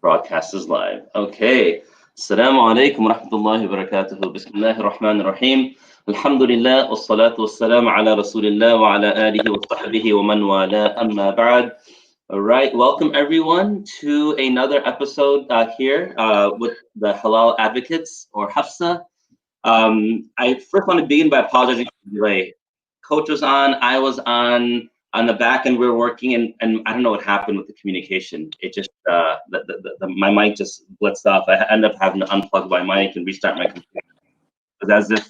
Broadcast is live. Okay. Assalamu alaikum wa rahmatullahi wa barakatuhu. Bismillahir Rahmanir Rahim. Alhamdulillah, wassalatu wassalamu ala rasulillah wa ala alihi wa sahbihi wa man wala amma ba'd. All right, welcome everyone to another episode here with the Halal Advocates or Hafsa. I first want to begin by apologizing for the delay. Coach was on, I was on the back end. We were working, and I don't know what happened with the communication. It just my mic just blitzed off. I ended up having to unplug my mic and restart my computer. It was as if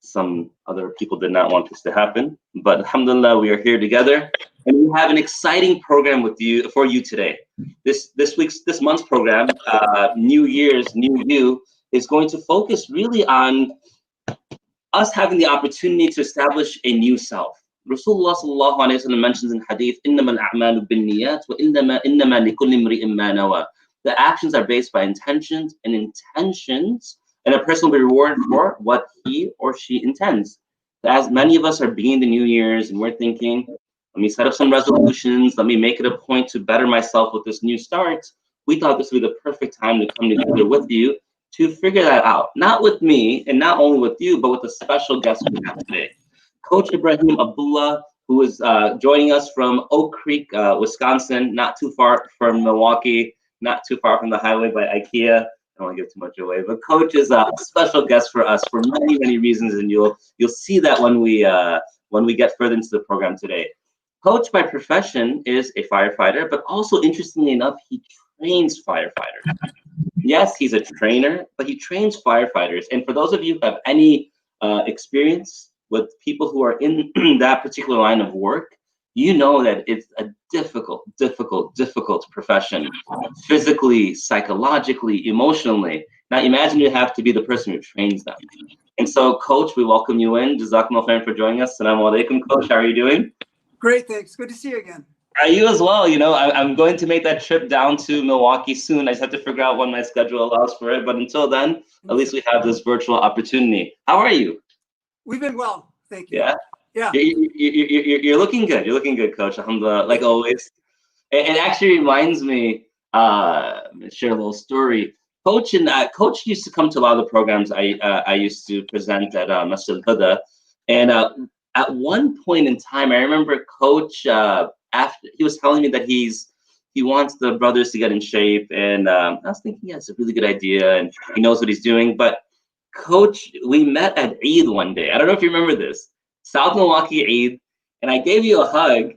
some other people did not want this to happen. But alhamdulillah, we are here together, and we have an exciting program for you today. This month's program, New Year's New You, is going to focus really on us having the opportunity to establish a new self. Rasulullah sallallahu alaihi wasallam mentions in hadith, إِنَّمَا الْأَعْمَالُ بِالنِّيَّاتِ وَإِنَّمَا لِكُلِّ امْرِئٍ مَّا نَوَى. The actions are based by intentions, and a person will be rewarded for what he or she intends. As many of us are beginning the New Year's and we're thinking, let me set up some resolutions, let me make it a point to better myself with this new start, we thought this would be the perfect time to come together with you to figure that out. Not with me, and not only with you, but with a special guest we have today. Coach Ibraheem Abdullah, who is joining us from Oak Creek, Wisconsin, not too far from Milwaukee, not too far from the highway by IKEA. I don't want to give too much away, but Coach is a special guest for us for many, many reasons, and you'll see that when we get further into the program today. Coach by profession is a firefighter, but also interestingly enough, he trains firefighters. Yes, he's a trainer, but he trains firefighters. And for those of you who have any experience with people who are in that particular line of work, you know that it's a difficult profession, physically, psychologically, emotionally. Now imagine you have to be the person who trains them. And so, Coach, we welcome you in. Jazakumullah khairan for joining us. Assalamu alaikum, Coach. How are you doing? Great, thanks. Good to see you again. You as well. You know, I'm going to make that trip down to Milwaukee soon. I just have to figure out when my schedule allows for it. But until then, at least we have this virtual opportunity. How are you? We've been well, thank you. Yeah? Yeah. You're looking good. You're looking good, Coach. Alhamdulillah, like always. It actually reminds me, share a little story. Coach used to come to a lot of the programs I used to present at Masjid Huda. And at one point in time, I remember Coach, after he was telling me that he wants the brothers to get in shape. And I was thinking, yeah, it's a really good idea. And he knows what he's doing. But Coach, we met at Eid one day. I don't know if you remember this. South Milwaukee Eid. And I gave you a hug.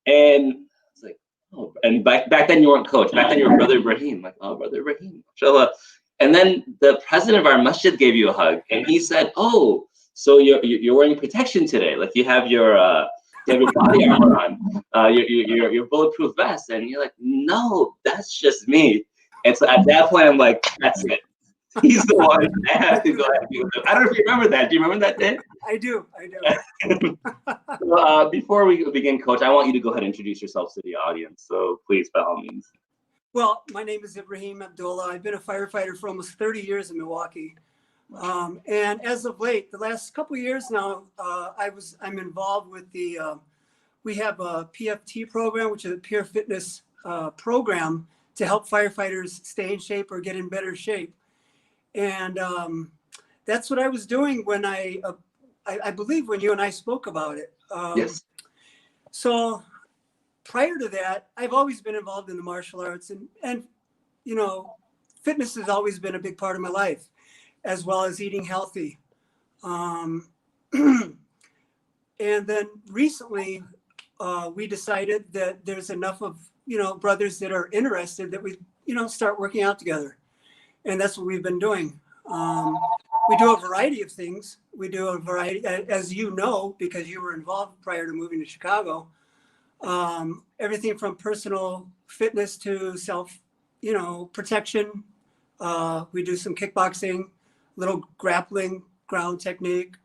And I was like, oh, and back then you weren't Coach. Back then you were Brother Ibraheem. Like, oh, Brother Ibraheem, mashallah. And then the president of our masjid gave you a hug. And he said, oh, so you're wearing protection today. Like you have your body armor on, your bulletproof vest. And you're like, no, that's just me. And so at that point, I'm like, that's it. He's the one. I have to go ahead and be with him. I don't know if you remember that. Do you remember that day? I do. So, before we begin, Coach, I want you to go ahead and introduce yourself to the audience. So please, by all means. Well, my name is Ibraheem Abdullah. I've been a firefighter for almost 30 years in Milwaukee. And as of late, the last couple of years now, I'm involved with we have a PFT program, which is a peer fitness program to help firefighters stay in shape or get in better shape. And that's what I was doing when I believe when you and I spoke about it. Yes. So prior to that, I've always been involved in the martial arts, and you know, fitness has always been a big part of my life, as well as eating healthy. And then recently, we decided that there's enough of, brothers that are interested that we, start working out together. And that's what we've been doing. We do a variety of things. We do a variety, as you know, because you were involved prior to moving to Chicago, everything from personal fitness to self, protection. We do some kickboxing, little grappling, ground technique.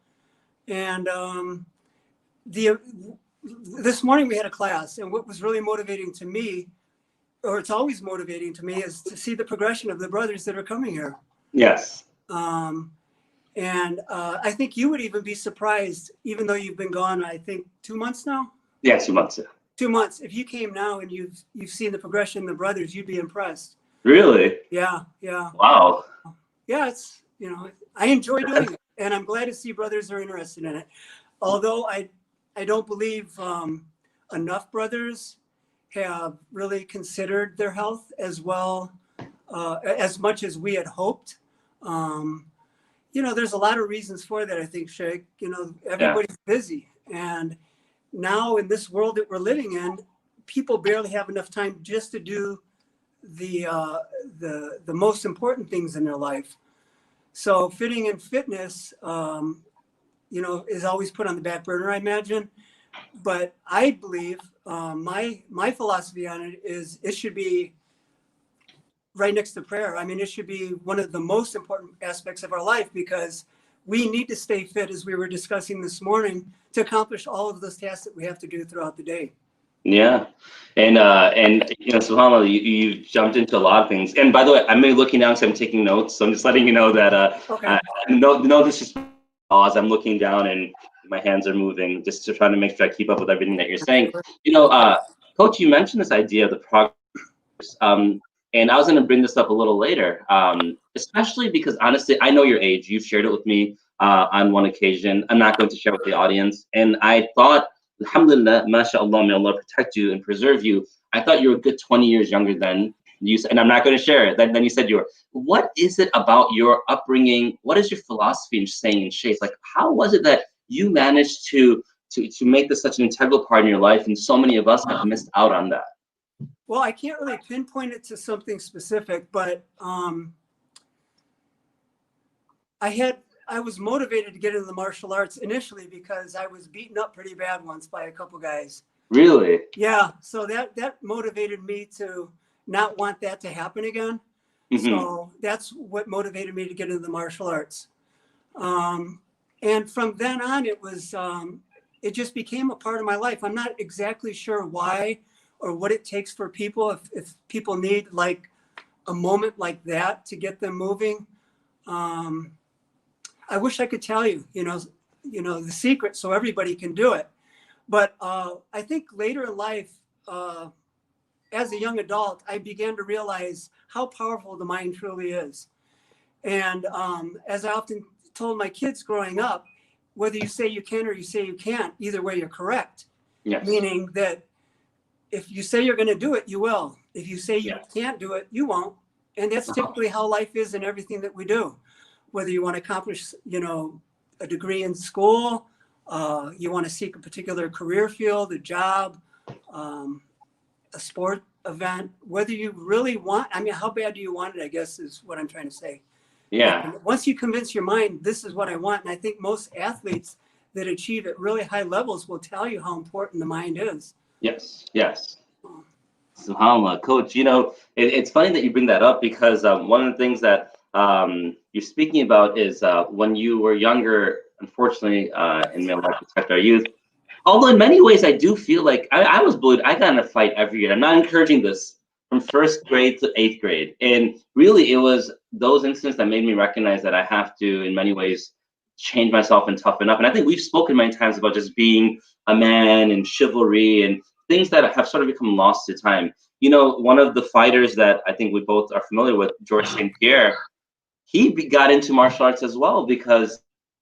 And this morning we had a class, and what was really motivating to me, or it's always motivating to me, is to see the progression of the brothers that are coming here. Yes. And I think you would even be surprised, even though you've been gone, I think 2 months now? Yeah, 2 months. Yeah. 2 months. If you came now and you've seen the progression of the brothers, you'd be impressed. Really? Yeah, yeah, Wow. yeah. It's, you know, I enjoy doing it, and I'm glad to see brothers are interested in it. Although I don't believe enough brothers have really considered their health as well, as much as we had hoped. Um, you know, there's a lot of reasons for that, I think, Shaykh. You know, Yeah. everybody's busy. And now in this world that we're living in, people barely have enough time just to do the most important things in their life. So fitting and fitness, you know, is always put on the back burner, I imagine. But I believe my philosophy on it is it should be right next to prayer. I mean, it should be one of the most important aspects of our life because we need to stay fit, as we were discussing this morning, to accomplish all of those tasks that we have to do throughout the day. Yeah. And you know, subhanAllah, you jumped into a lot of things. And by the way, I'm maybe looking down because I'm taking notes. So I'm just letting you know that Okay. no disrespect as I'm looking down and my hands are moving just to try to make sure I keep up with everything that you're saying. You know, Coach, you mentioned this idea of the progress. And I was going to bring this up a little later, especially because honestly, I know your age. You've shared it with me on one occasion. I'm not going to share with the audience. And I thought, alhamdulillah, mashallah, may Allah protect you and preserve you. I thought you were a good 20 years younger than you said, and I'm not going to share it. Then you said you were. What is it about your upbringing? What is your philosophy in staying in shape? Like, how was it that you managed to make this such an integral part in your life, and so many of us have missed out on that? Well, I can't really pinpoint it to something specific, but I was motivated to get into the martial arts initially because I was beaten up pretty bad once by a couple guys. Really? Yeah, so that motivated me to not want that to happen again. Mm-hmm. So that's what motivated me to get into the martial arts. And from then on, it just became a part of my life. I'm not exactly sure why or what it takes for people, if people need like a moment like that to get them moving. I wish I could tell you, you know, the secret so everybody can do it. But I think later in life, as a young adult, I began to realize how powerful the mind truly is. And as I often told my kids growing up, whether you say you can or you say you can't, either way you're correct. Yes. Meaning that if you say you're going to do it, you will. If you say you can't do it, you won't. And that's typically how life is in everything that we do. Whether you want to accomplish, you know, a degree in school, you want to seek a particular career field, a job, a sport event, whether you really want, I mean, how bad do you want it, I guess is what I'm trying to say. Yeah. And once you convince your mind, this is what I want. And I think most athletes that achieve at really high levels will tell you how important the mind is. Yes. Yes. SubhanAllah, Coach, you know, it's funny that you bring that up because one of the things that you're speaking about is when you were younger, unfortunately, in male life, protect our youth. Although in many ways, I do feel like I was bullied. I got in a fight every year. I'm not encouraging this from 1st grade to 8th grade. And really, it was those incidents that made me recognize that I have to, in many ways, change myself and toughen up. And I think we've spoken many times about just being a man and chivalry and things that have sort of become lost to time. You know, one of the fighters that I think we both are familiar with, George St. Pierre, he got into martial arts as well because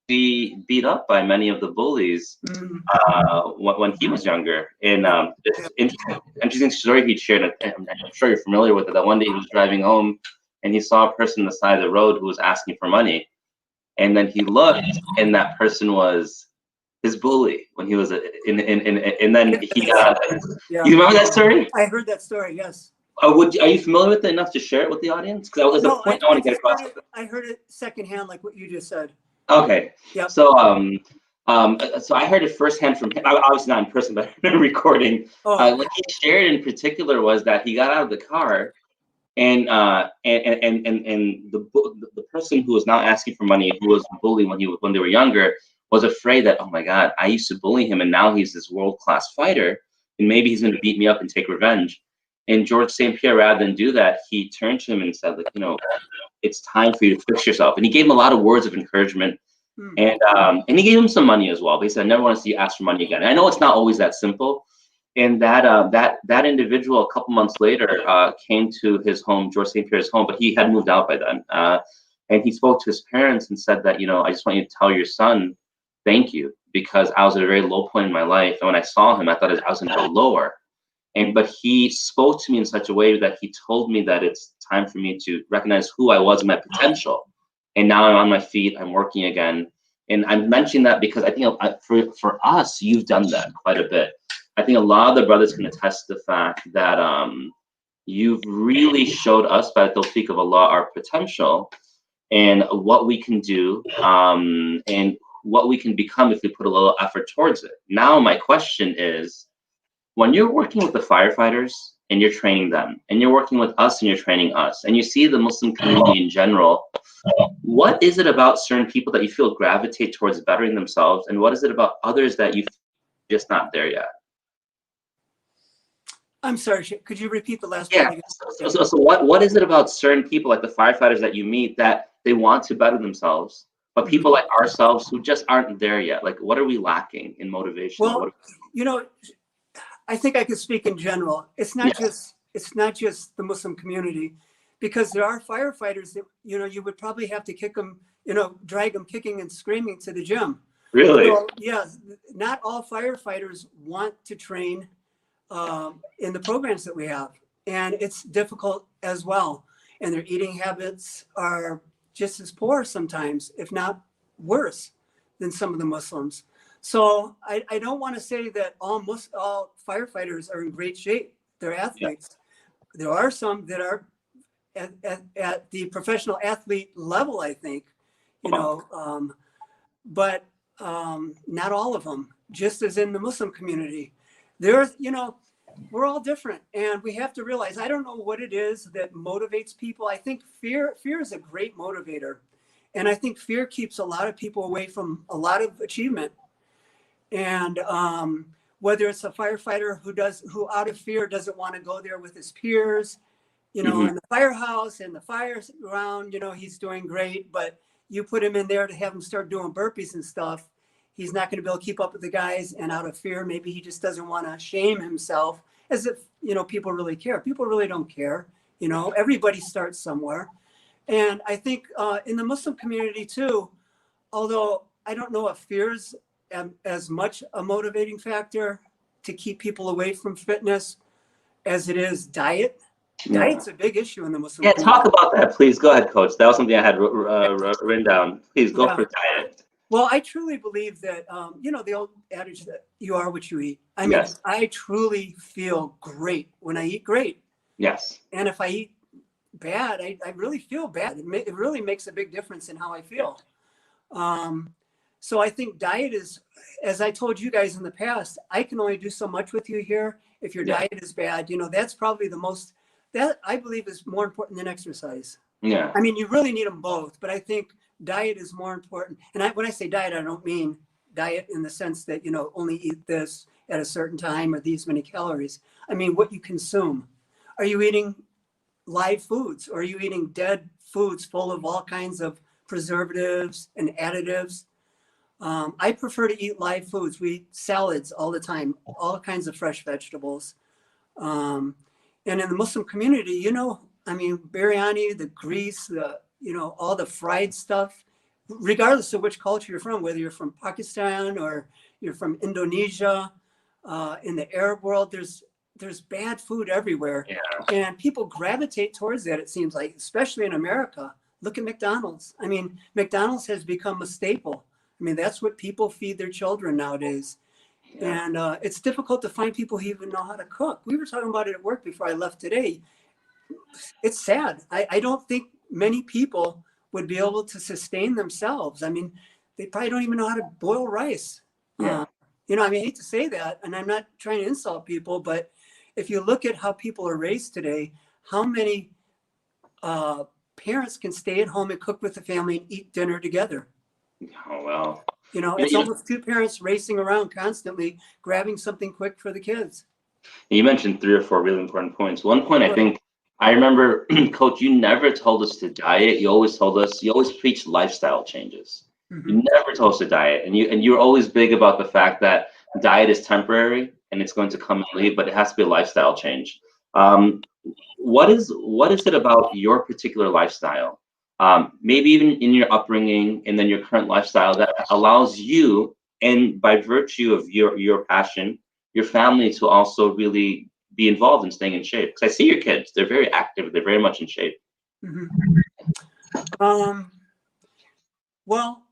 he beat up by many of the bullies when he was younger. And this interesting story he shared, and I'm sure you're familiar with it, that one day he was driving home and he saw a person on the side of the road who was asking for money. And then he looked, and that person was his bully when he was and then he got. Yeah. You remember that story? I heard that story. Yes. Are you familiar with it enough to share it with the audience? Because that was the point I want to get across. I heard it secondhand, like what you just said. Okay. Yeah. So so I heard it firsthand from him. Obviously not in person, but in a recording. What he shared in particular was that he got out of the car, and the person who was now asking for money, who was bullied when they were younger, was afraid that, oh my God, I used to bully him, and now he's this world-class fighter, and maybe he's going to beat me up and take revenge. And George St. Pierre, rather than do that, he turned to him and said, like, you know, it's time for you to fix yourself. And he gave him a lot of words of encouragement, and he gave him some money as well. But he said, I never want to see you ask for money again. And I know it's not always that simple, And that individual, a couple months later, came to his home, George St. Pierre's home, but he had moved out by then. And he spoke to his parents and said that, I just want you to tell your son, thank you, because I was at a very low point in my life. And when I saw him, I thought I was going to go lower. But he spoke to me in such a way that he told me that it's time for me to recognize who I was and my potential. And now I'm on my feet, I'm working again. And I'm mentioning that because I think for us, you've done that quite a bit. I think a lot of the brothers can attest to the fact that you've really showed us, by the tawfiq of Allah, our potential and what we can do and what we can become if we put a little effort towards it. Now, my question is, when you're working with the firefighters and you're training them, and you're working with us and you're training us, and you see the Muslim community in general, what is it about certain people that you feel gravitate towards bettering themselves, and what is it about others that you just not there yet? I'm sorry, could you repeat the last part? Yeah. So what is it about certain people like the firefighters that you meet that they want to better themselves, but people like ourselves who just aren't there yet? Like, what are we lacking in motivation? Well, I think I could speak in general. It's not just the Muslim community, because there are firefighters that you would probably have to kick them, drag them kicking and screaming to the gym. Really? So, yeah, not all firefighters want to train in the programs that we have, and it's difficult as well. And their eating habits are just as poor sometimes, if not worse, than some of the Muslims. So I don't want to say that all firefighters are in great shape. They're athletes. Yeah. There are some that are at the professional athlete level, I think, but not all of them, just as in the Muslim community. There's, we're all different, and we have to realize, I don't know what it is that motivates people. I think fear is a great motivator. And I think fear keeps a lot of people away from a lot of achievement. And whether it's a firefighter who out of fear doesn't want to go there with his peers, in the firehouse and the fire ground, he's doing great, but you put him in there to have him start doing burpees and stuff, he's not going to be able to keep up with the guys. And out of fear, maybe he just doesn't want to shame himself, as if, people really care. People really don't care. Everybody starts somewhere. And I think in the Muslim community too, although I don't know if fear's as much a motivating factor to keep people away from fitness as it is diet. Yeah. Diet's a big issue in the Muslim community. Talk about that, please. Go ahead, Coach. That was something I had written down. Please go for diet. Well, I truly believe that, the old adage that you are what you eat. I mean, yes. I truly feel great when I eat great. Yes. And if I eat bad, I really feel bad. It really makes a big difference in how I feel. So I think diet is, as I told you guys in the past, I can only do so much with you here. If your diet is bad, that's probably that I believe is more important than exercise. Yeah. I mean, you really need them both, but I think diet is more important. And when I say diet, I don't mean diet in the sense that, only eat this at a certain time or these many calories. I mean, what you consume. Are you eating live foods, or are you eating dead foods full of all kinds of preservatives and additives? I prefer to eat live foods. We eat salads all the time, all kinds of fresh vegetables. And in the Muslim community, biryani, the grease, all the fried stuff, regardless of which culture you're from, whether you're from Pakistan or you're from Indonesia, in the Arab world, there's bad food everywhere. Yeah. And people gravitate towards that, it seems like, especially in America. Look at McDonald's. I mean, McDonald's has become a staple. I mean, that's what people feed their children nowadays. Yeah. And it's difficult to find people who even know how to cook. We were talking about it at work before I left today. It's sad. I don't think many people would be able to sustain themselves. I mean, they probably don't even know how to boil rice. Yeah. I hate to say that, and I'm not trying to insult people, but if you look at how people are raised today, how many parents can stay at home and cook with the family and eat dinner together? Oh, well. It's almost two parents racing around constantly, grabbing something quick for the kids. You mentioned 3 or 4 really important points. One point, I think, I remember, Coach, you never told us to diet. You always preached lifestyle changes. Mm-hmm. You never told us to diet. And you were always big about the fact that diet is temporary and it's going to come and leave, but it has to be a lifestyle change. Um, what is it about your particular lifestyle, maybe even in your upbringing and then your current lifestyle, that allows you, and by virtue of your passion, your family, to also really be involved in staying in shape? Because I see your kids; they're very active, they're very much in shape. Mhm. Well,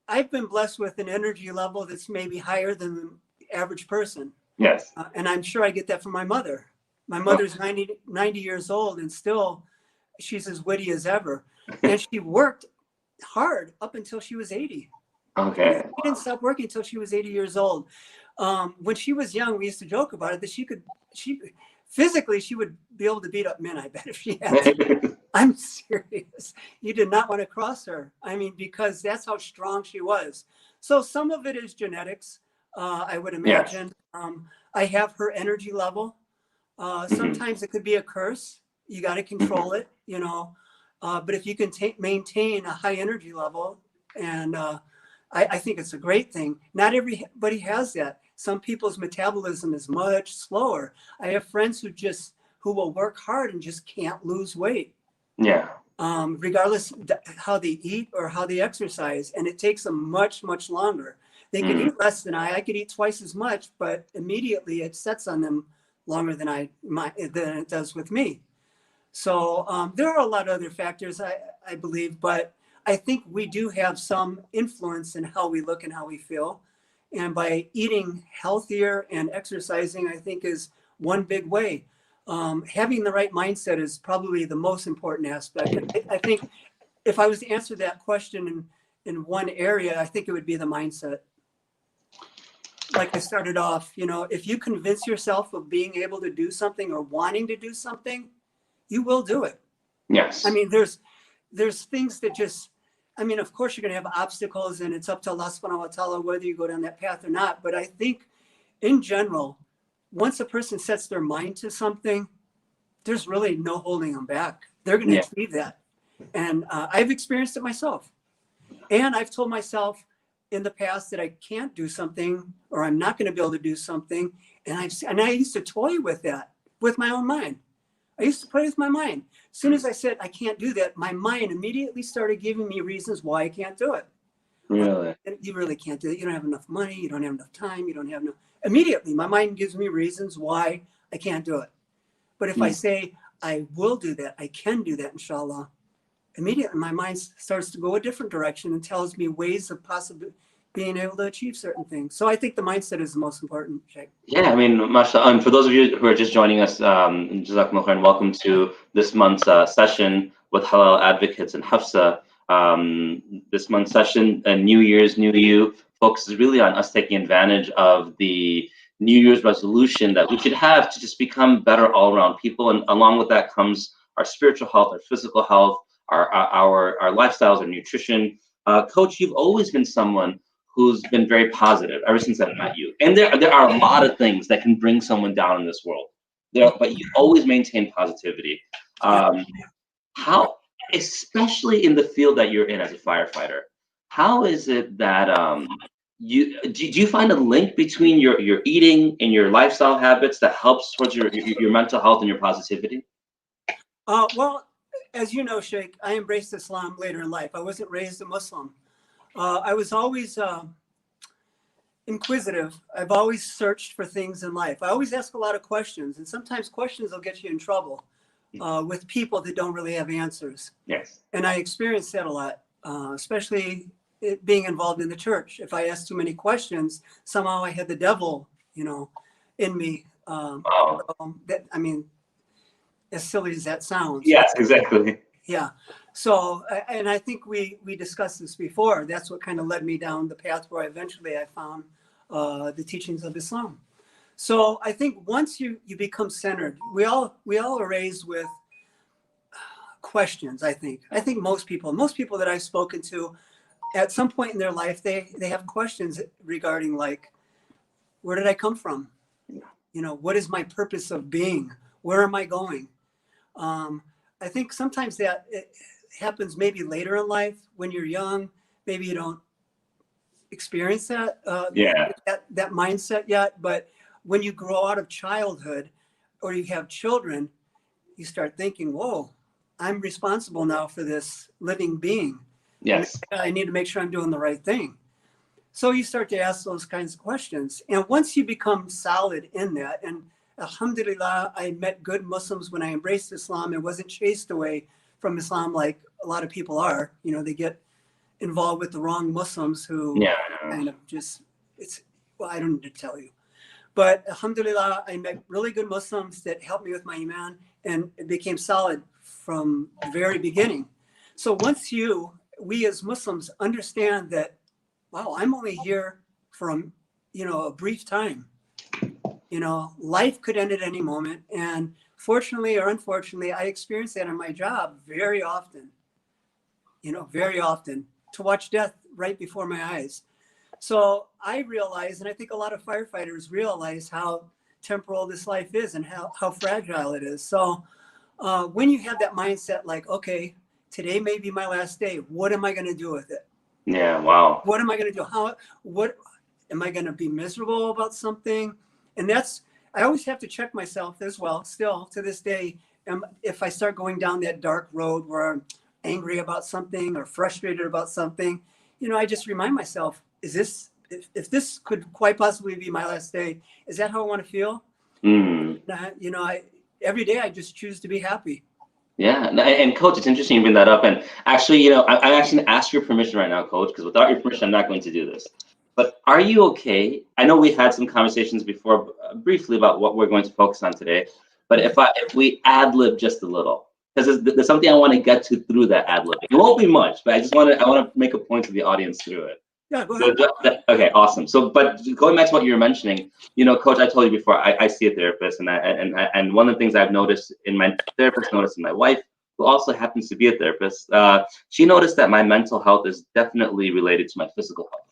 I've been blessed with an energy level that's maybe higher than the average person. Yes. And I'm sure I get that from my mother. My Oh, mother's 90 years old, and still she's as witty as ever. And she worked hard up until she was 80. okay. She didn't stop working until she was 80 years old. When she was young, we used to joke about it that she physically, she would be able to beat up men, I bet, if she had to. I'm serious. You did not want to cross her. I mean, because that's how strong she was. So some of it is genetics, I would Yes. imagine. I have her energy level. Sometimes it could be a curse. You got to control it, you know. But if you can maintain a high energy level, and I think it's a great thing. Not everybody has that. Some people's metabolism is much slower. I have friends who will work hard and just can't lose weight. Yeah. Regardless how they eat or how they exercise, and it takes them much, much longer. They could eat less than I could eat twice as much, but immediately it sets on them longer than than it does with me. So there are a lot of other factors, I believe, but I think we do have some influence in how we look and how we feel. And by eating healthier and exercising, I think is one big way. Having the right mindset is probably the most important aspect. I think if I was to answer that question in one area, I think it would be the mindset. Like I started off, you know, if you convince yourself of being able to do something or wanting to do something, you will do it. Yes. I mean, there's things that just, I mean, of course you're going to have obstacles, and it's up to Allah subhanahu wa ta'ala whether you go down that path or not. But I think in general, once a person sets their mind to something, there's really no holding them back. They're going to Yeah. achieve that. And I've experienced it myself. And I've told myself in the past that I can't do something, or I'm not going to be able to do something. And I used to toy with that, with my own mind. I used to play with my mind. As soon as I said I can't do that, my mind immediately started giving me reasons why I can't do it. Really. You really can't do it. You don't have enough money. You don't have enough time. You don't have enough. Immediately, my mind gives me reasons why I can't do it. But if I say I will do that, I can do that, inshallah, immediately my mind starts to go a different direction and tells me ways of possibly being able to achieve certain things. So I think the mindset is the most important, Shaykh. Yeah, I mean, mashallah. And for those of you who are just joining us, Jazakumullah khairan, welcome to this month's session with Halal Advocates and Hafsa. This month's session, New Year's, New You, focuses really on us taking advantage of the New Year's resolution that we should have to just become better all-around people. And along with that comes our spiritual health, our physical health, our lifestyles, our nutrition. Coach, you've always been someone who's been very positive ever since I've met you. And there are a lot of things that can bring someone down in this world. But you always maintain positivity. How, especially in the field that you're in as a firefighter, how is it that do you find a link between your eating and your lifestyle habits that helps towards your mental health and your positivity? Well, as you know, Sheikh, I embraced Islam later in life. I wasn't raised a Muslim. I was always inquisitive. I've always searched for things in life. I always ask a lot of questions, and sometimes questions will get you in trouble with people that don't really have answers. Yes. And I experienced that a lot, especially being involved in the church. If I asked too many questions, somehow I had the devil, you know, in me. Oh. I mean, as silly as that sounds. Yes, exactly. Yeah. So, and I think we discussed this before. That's what kind of led me down the path where eventually I found the teachings of Islam. So I think once you become centered, we all are raised with questions. I think most people that I've spoken to, at some point in their life, they have questions regarding, like, where did I come from? You know, what is my purpose of being? Where am I going? I think sometimes that it happens maybe later in life when you're young. Maybe you don't experienced that, Yeah. that mindset yet. But when you grow out of childhood or you have children, you start thinking, whoa, I'm responsible now for this living being. And Yes. I need to make sure I'm doing the right thing. So you start to ask those kinds of questions. And once you become solid in that, and alhamdulillah, I met good Muslims when I embraced Islam and wasn't chased away from Islam like a lot of people are. You know, they get involved with the wrong Muslims who Yeah. kind of just, it's, well, I don't need to tell you. But alhamdulillah, I met really good Muslims that helped me with my iman, and it became solid from the very beginning. So once we as Muslims understand that, wow, I'm only here for a brief time. Life could end at any moment. And fortunately or unfortunately, I experience that in my job very often, very often, to watch death right before my eyes. So I realize, and I think a lot of firefighters realize how temporal this life is and how fragile it is. So when you have that mindset, like, okay, today may be my last day. What am I going to do with it? Yeah. Wow. What am I going to do? What am I going to be miserable about something? And I always have to check myself as well, still to this day. If I start going down that dark road where I'm angry about something or frustrated about something, I just remind myself, if this could quite possibly be my last day, is that how I want to feel? Mm. Every day I just choose to be happy. Yeah, and Coach, it's interesting you bring that up. And actually, I'm actually going to ask your permission right now, Coach, because without your permission, I'm not going to do this. But are you okay? I know we had some conversations before, briefly, about what we're going to focus on today. But if we ad lib just a little, because there's something I want to get to through that ad lib. It won't be much, but I want to make a point to the audience through it. Yeah, go ahead. Okay, awesome. So, but going back to what you were mentioning, Coach, I told you before, I see a therapist, and one of the things I've noticed in my therapist, noticed in my wife, who also happens to be a therapist, she noticed that my mental health is definitely related to my physical health.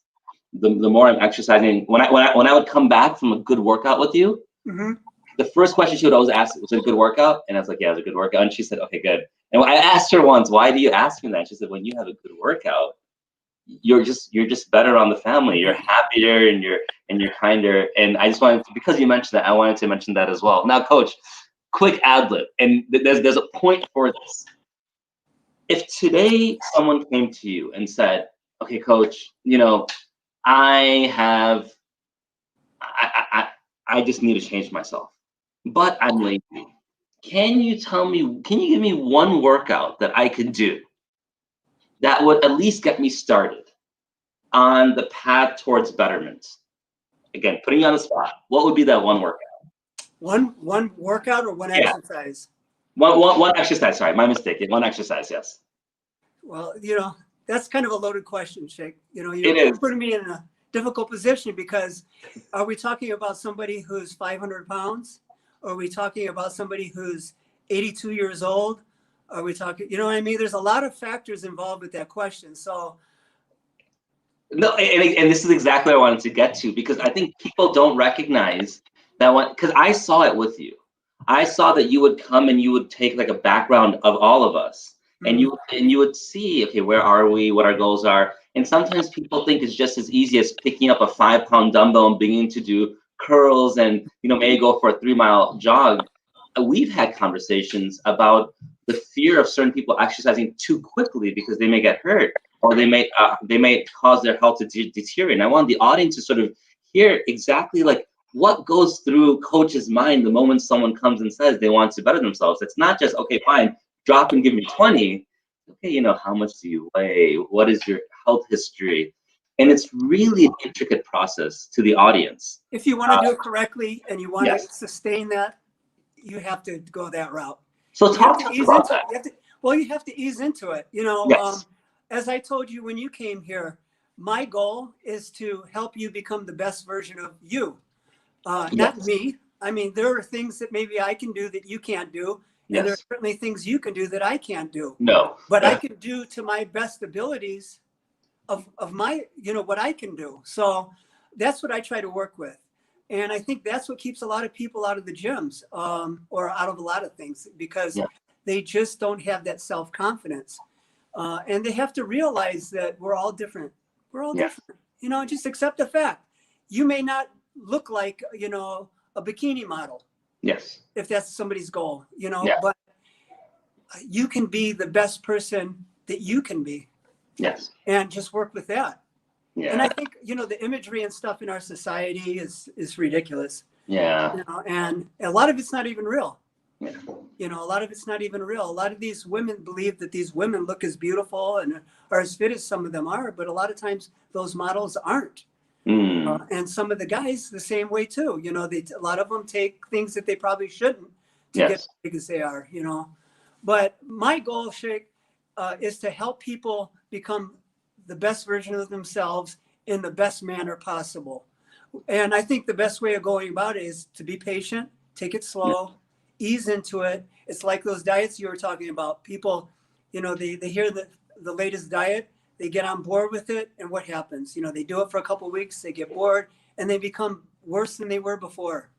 The more I'm exercising, when I would come back from a good workout with you, Mm-hmm. the first question she would always ask, was it a good workout? And I was like, yeah, it was a good workout. And she said, okay, good. And I asked her once, why do you ask me that? She said, when you have a good workout, you're just better on the family. You're happier and you're kinder. And I just wanted to, because you mentioned that, I wanted to mention that as well. Now, Coach, quick ad lib, and there's a point for this. If today someone came to you and said, okay, Coach, I just need to change myself, but I'm lazy. Can you give me one workout that I could do that would at least get me started on the path towards betterment? Again, putting you on the spot, what would be that one workout? One workout or one exercise? One exercise, sorry, my mistake. One exercise, yes. Well, that's kind of a loaded question, Shaykh. It is. Putting me in a difficult position, because are we talking about somebody who's 500 pounds? Or are we talking about somebody who's 82 years old? Are we talking, what I mean? There's a lot of factors involved with that question. So. No, and this is exactly what I wanted to get to, because I think people don't recognize that because I saw it with you. I saw that you would come and you would take like a background of all of us, and you would see, okay, where are we, what our goals are. And sometimes people think it's just as easy as picking up a 5-pound dumbbell and beginning to do curls and maybe go for a 3-mile jog. We've had conversations about the fear of certain people exercising too quickly because they may get hurt, or they may cause their health to deteriorate. And I want the audience to sort of hear exactly like what goes through Coach's mind the moment someone comes and says they want to better themselves. It's not just, okay, fine, drop and give me 20. Okay, how much do you weigh? What is your health history? And it's really an intricate process to the audience. If you want to do it correctly and you want Yes. to sustain that, you have to go that route. So talk to us about that. You have to ease into it. Yes. As I told you when you came here, my goal is to help you become the best version of you, not me. I mean, there are things that maybe I can do that you can't do. And there are certainly things you can do that I can't do. No. But I can do to my best abilities of my, what I can do. So that's what I try to work with. And I think that's what keeps a lot of people out of the gyms, or out of a lot of things, because they just don't have that self-confidence. And they have to realize that we're all different. We're all different. You know, just accept the fact. You may not look like, you know, a bikini model. Yes. If that's somebody's goal, you know, Yeah. but you can be the best person that you can be. Yes. And just work with that. Yeah. And I think, you know, the imagery and stuff in our society is ridiculous. Yeah. You know, and a lot of it's not even real. Yeah. You know, a lot of it's not even real. A lot of these women believe that these women look as beautiful and are as fit as some of them are, but a lot of times those models aren't. And some of the guys the same way too. You know, a lot of them take things that they probably shouldn't to get as big as they are. You know, but my goal, Shaykh, is to help people become the best version of themselves in the best manner possible. And I think the best way of going about it is to be patient, take it slow, ease into it. It's like those diets you were talking about. People, you know, they hear the latest diet, they get on board with it, and what happens? You know, they do it for a couple of weeks, they get bored, and they become worse than they were before.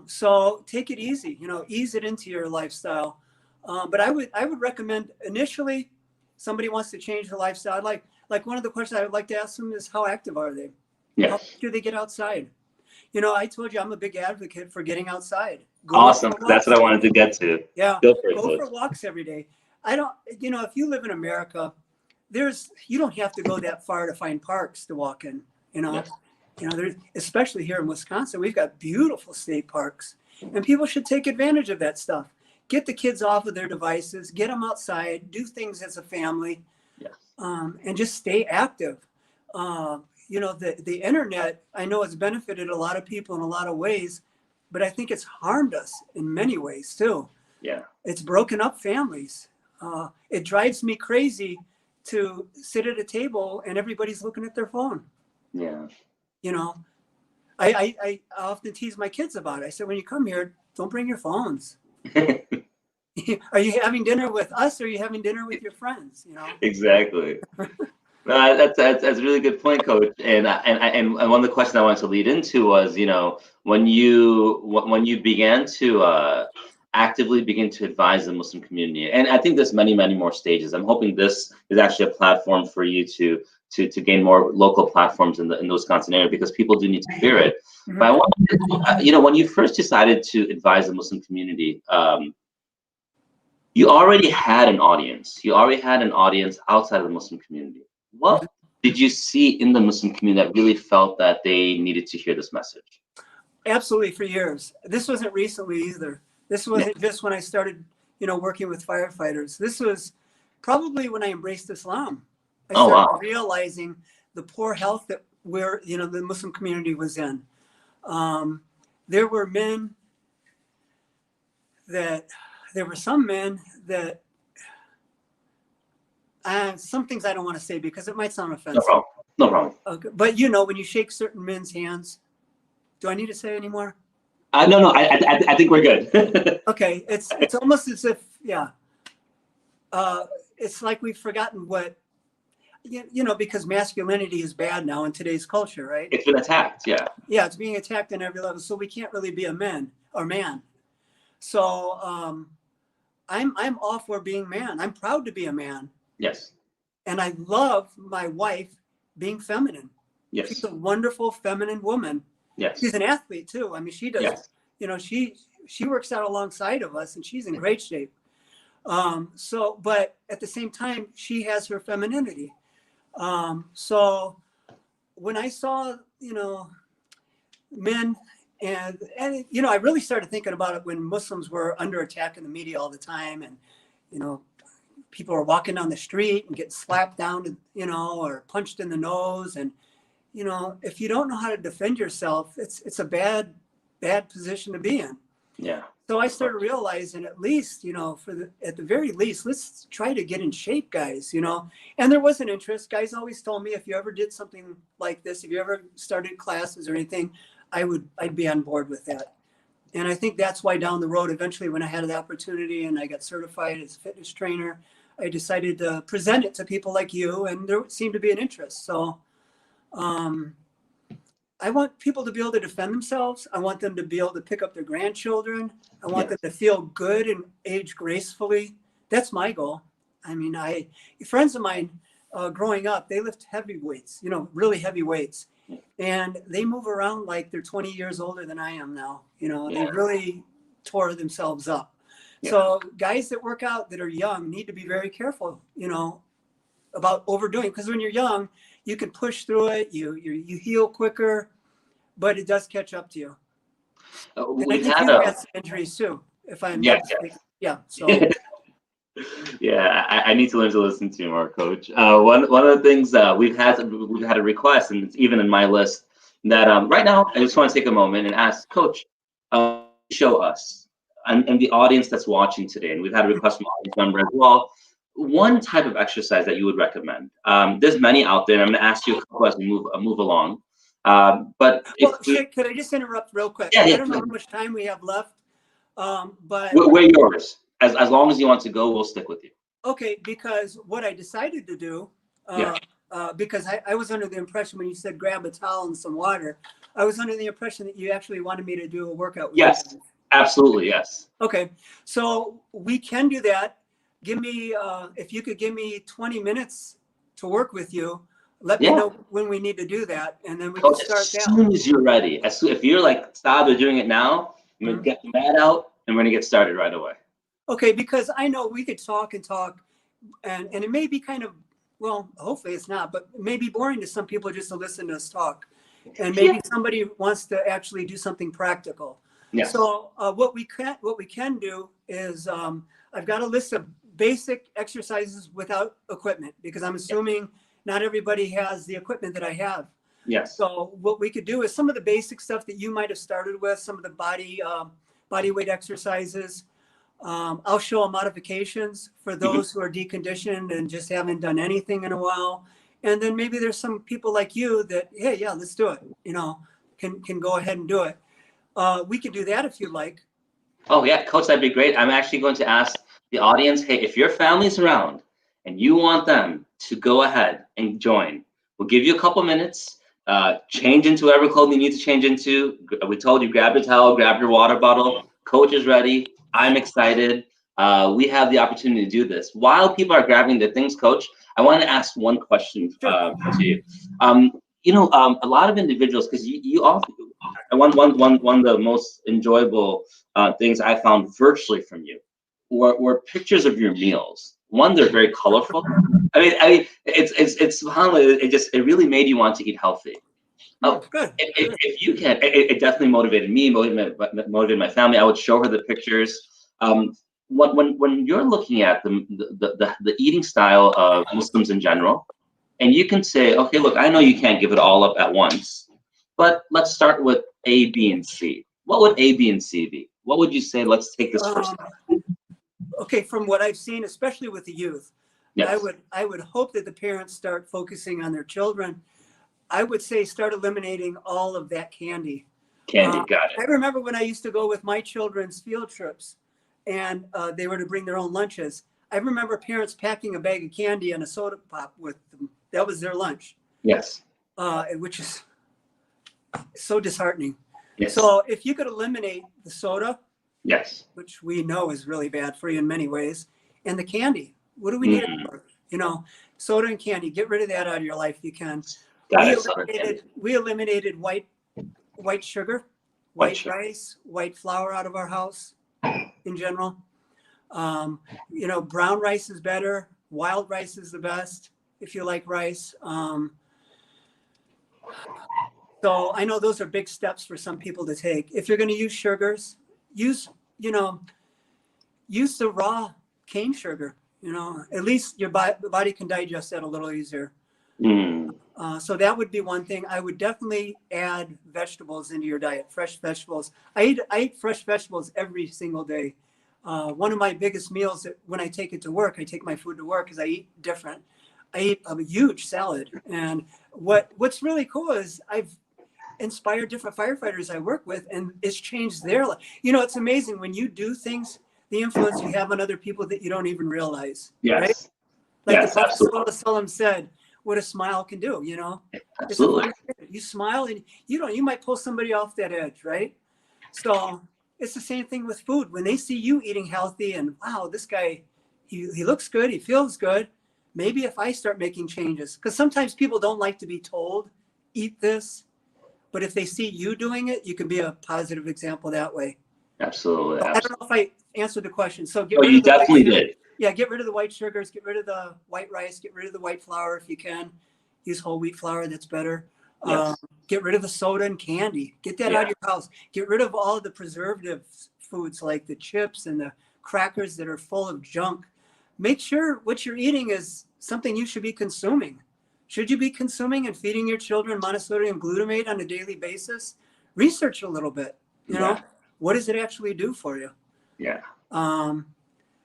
So take it easy, you know, ease it into your lifestyle. But I would recommend initially, somebody wants to change the lifestyle. Like one of the questions I would like to ask them is, how active are they? Yes. How much do they get outside? You know, I told you I'm a big advocate for getting outside. Awesome. That's what I wanted to get to. Yeah. Go for walks every day. I don't, you know, if you live in America, you don't have to go that far to find parks to walk in, you know. Yes. You know, especially here in Wisconsin, we've got beautiful state parks, and people should take advantage of that stuff. Get the kids off of their devices, get them outside, do things as a family, and just stay active. You know, the internet, I know it's benefited a lot of people in a lot of ways, but I think it's harmed us in many ways too. Yeah. It's broken up families. It drives me crazy to sit at a table and everybody's looking at their phone. Yeah. You know, I often tease my kids about it. I said, when you come here, don't bring your phones. Are you having dinner with us, or are you having dinner with your friends? You know. Exactly. That's a really good point, Coach. And one of the questions I wanted to lead into was, you know, when you began to actively begin to advise the Muslim community, and I think there's many more stages. I'm hoping this is actually a platform for you to gain more local platforms in the Wisconsin area, because people do need to hear it. Mm-hmm. But I want, you know, when you first decided to advise the Muslim community, you already had an audience. You already had an audience outside of the Muslim community. What did you see in the Muslim community that really felt that they needed to hear this message? Absolutely, for years. This wasn't recently either. This wasn't just when I started, you know, working with firefighters. This was probably when I embraced Islam. I started realizing the poor health that the Muslim community was in. There were some men that, some things I don't want to say because it might sound offensive. No problem. Okay. But you know, when you shake certain men's hands, do I need to say any more? No. I think we're good. Okay. It's almost as if, it's like we've forgotten what, you know, because masculinity is bad now in today's culture, right? It's been attacked. Yeah. Yeah, it's being attacked on every level. So we can't really be a man. So I'm all for being man. I'm proud to be a man. Yes. And I love my wife being feminine. Yes. She's a wonderful feminine woman. Yes. She's an athlete too. I mean, she does. Yes. You know, she works out alongside of us, and she's in great shape. But at the same time, she has her femininity. So when I saw, you know, men and you know, I really started thinking about it when Muslims were under attack in the media all the time, and you know, people are walking down the street and getting slapped down, you know, or punched in the nose, and you know, if you don't know how to defend yourself, it's a bad position to be in. Yeah. So I started realizing, at least, you know, at the very least, let's try to get in shape, guys, you know. And there was an interest. Guys always told me, if you ever did something like this, if you ever started classes or anything, I'd be on board with that. And I think that's why down the road, eventually, when I had the opportunity and I got certified as a fitness trainer, I decided to present it to people like you, and there seemed to be an interest. So I want people to be able to defend themselves. I want them to be able to pick up their grandchildren. I want them to feel good and age gracefully. That's my goal. I mean, friends of mine, growing up, they lift heavy weights, really heavy weights. And they move around like they're 20 years older than I am now. They really tore themselves up. Yeah. So guys that work out that are young need to be very careful, about overdoing. Because when you're young, you can push through it. You heal quicker, but it does catch up to you. And I think you've had some injuries too, if I'm not mistaken. Yeah. So. Yeah, I need to learn to listen to you more, Coach. One of the things we've had a request, and it's even in my list, that right now I just want to take a moment and ask Coach, show us and the audience that's watching today, and we've had a request from audience member as well, one type of exercise that you would recommend. There's many out there. I'm going to ask you a couple as we move along. But could I just interrupt real quick? Yeah, I don't know how much time we have left, but we're yours. As long as you want to go, we'll stick with you. Okay, because what I decided to do, because I was under the impression when you said grab a towel and some water, I was under the impression that you actually wanted me to do a workout with Yes, you. absolutely, yes. Okay, so we can do that. Give me, if you could give me 20 minutes to work with you, let me know when we need to do that, and then we can start that. As soon as you're ready. If you're like, stop, they're doing it now, I'm going to get the mat out, and we're going to get started right away. Okay, because I know we could talk, and it may be kind of, well, hopefully it's not, but it may be boring to some people just to listen to us talk. And maybe somebody wants to actually do something practical. Yes. So what we can do is I've got a list of basic exercises without equipment, because I'm assuming not everybody has the equipment that I have. Yes. So what we could do is some of the basic stuff that you might have started with, some of the body weight exercises. I'll show modifications for those who are deconditioned and just haven't done anything in a while. And then maybe there's some people like you that, hey, yeah, let's do it. Can go ahead and do it. We could do that if you'd like. Oh yeah, Coach, that'd be great. I'm actually going to ask the audience, hey, if your family's around and you want them to go ahead and join, we'll give you a couple minutes, change into whatever clothing you need to change into. We told you, grab your towel, grab your water bottle. Coach is ready. I'm excited. We have the opportunity to do this. While people are grabbing their things, Coach, I want to ask one question to you. A lot of individuals, because you also, one of the most enjoyable things I found virtually from you were pictures of your meals. One, they're very colorful. I mean, it really made you want to eat healthy. Good. If you can, it definitely motivated me, motivated my family. I would show her the pictures. When you're looking at the eating style of Muslims in general, and you can say, okay, look, I know you can't give it all up at once, but let's start with A, B, and C. What would A, B, and C be? What would you say? Let's take this first step. Okay, from what I've seen, especially with the youth, Yes. I would hope that the parents start focusing on their children. I would say start eliminating all of that candy. Got it. I remember when I used to go with my children's field trips, and they were to bring their own lunches. I remember parents packing a bag of candy and a soda pop with them. That was their lunch. Yes. Which is so disheartening. Yes. So if you could eliminate the soda, yes, which we know is really bad for you in many ways, and the candy, what do we need it for? Soda and candy, get rid of that out of your life if you can. We eliminated white sugar, white rice, white flour out of our house in general. Brown rice is better. Wild rice is the best if you like rice. So I know those are big steps for some people to take. If you're going to use sugars, use the raw cane sugar. At least your body can digest that a little easier. So that would be one thing. I would definitely add vegetables into your diet, fresh vegetables. I eat fresh vegetables every single day. One of my biggest meals that when I take it to work, I take my food to work because I eat different. I eat a huge salad. And what's really cool is I've inspired different firefighters I work with, and it's changed their life. It's amazing when you do things, the influence you have on other people that you don't even realize. Yes. Right? Like yes, the Prophet ﷺ said, what a smile can do, Absolutely. You smile and you might pull somebody off that edge, right? So it's the same thing with food. When they see you eating healthy and wow, this guy, he looks good, he feels good, maybe if I start making changes, because sometimes people don't like to be told, eat this, but if they see you doing it, you can be a positive example that way. Absolutely. So I don't know if I answered the question. So get Oh, rid you of the definitely white sugar. did. Yeah, get rid of the white sugars, get rid of the white rice, get rid of the white flour if you can. Use whole wheat flour, that's better. Yes. Get rid of the soda and candy. Get that out of your house. Get rid of all the preservative foods like the chips and the crackers that are full of junk. Make sure what you're eating is something you should be consuming. Should you be consuming and feeding your children monosodium glutamate on a daily basis? Research a little bit. You know, what does it actually do for you? Yeah.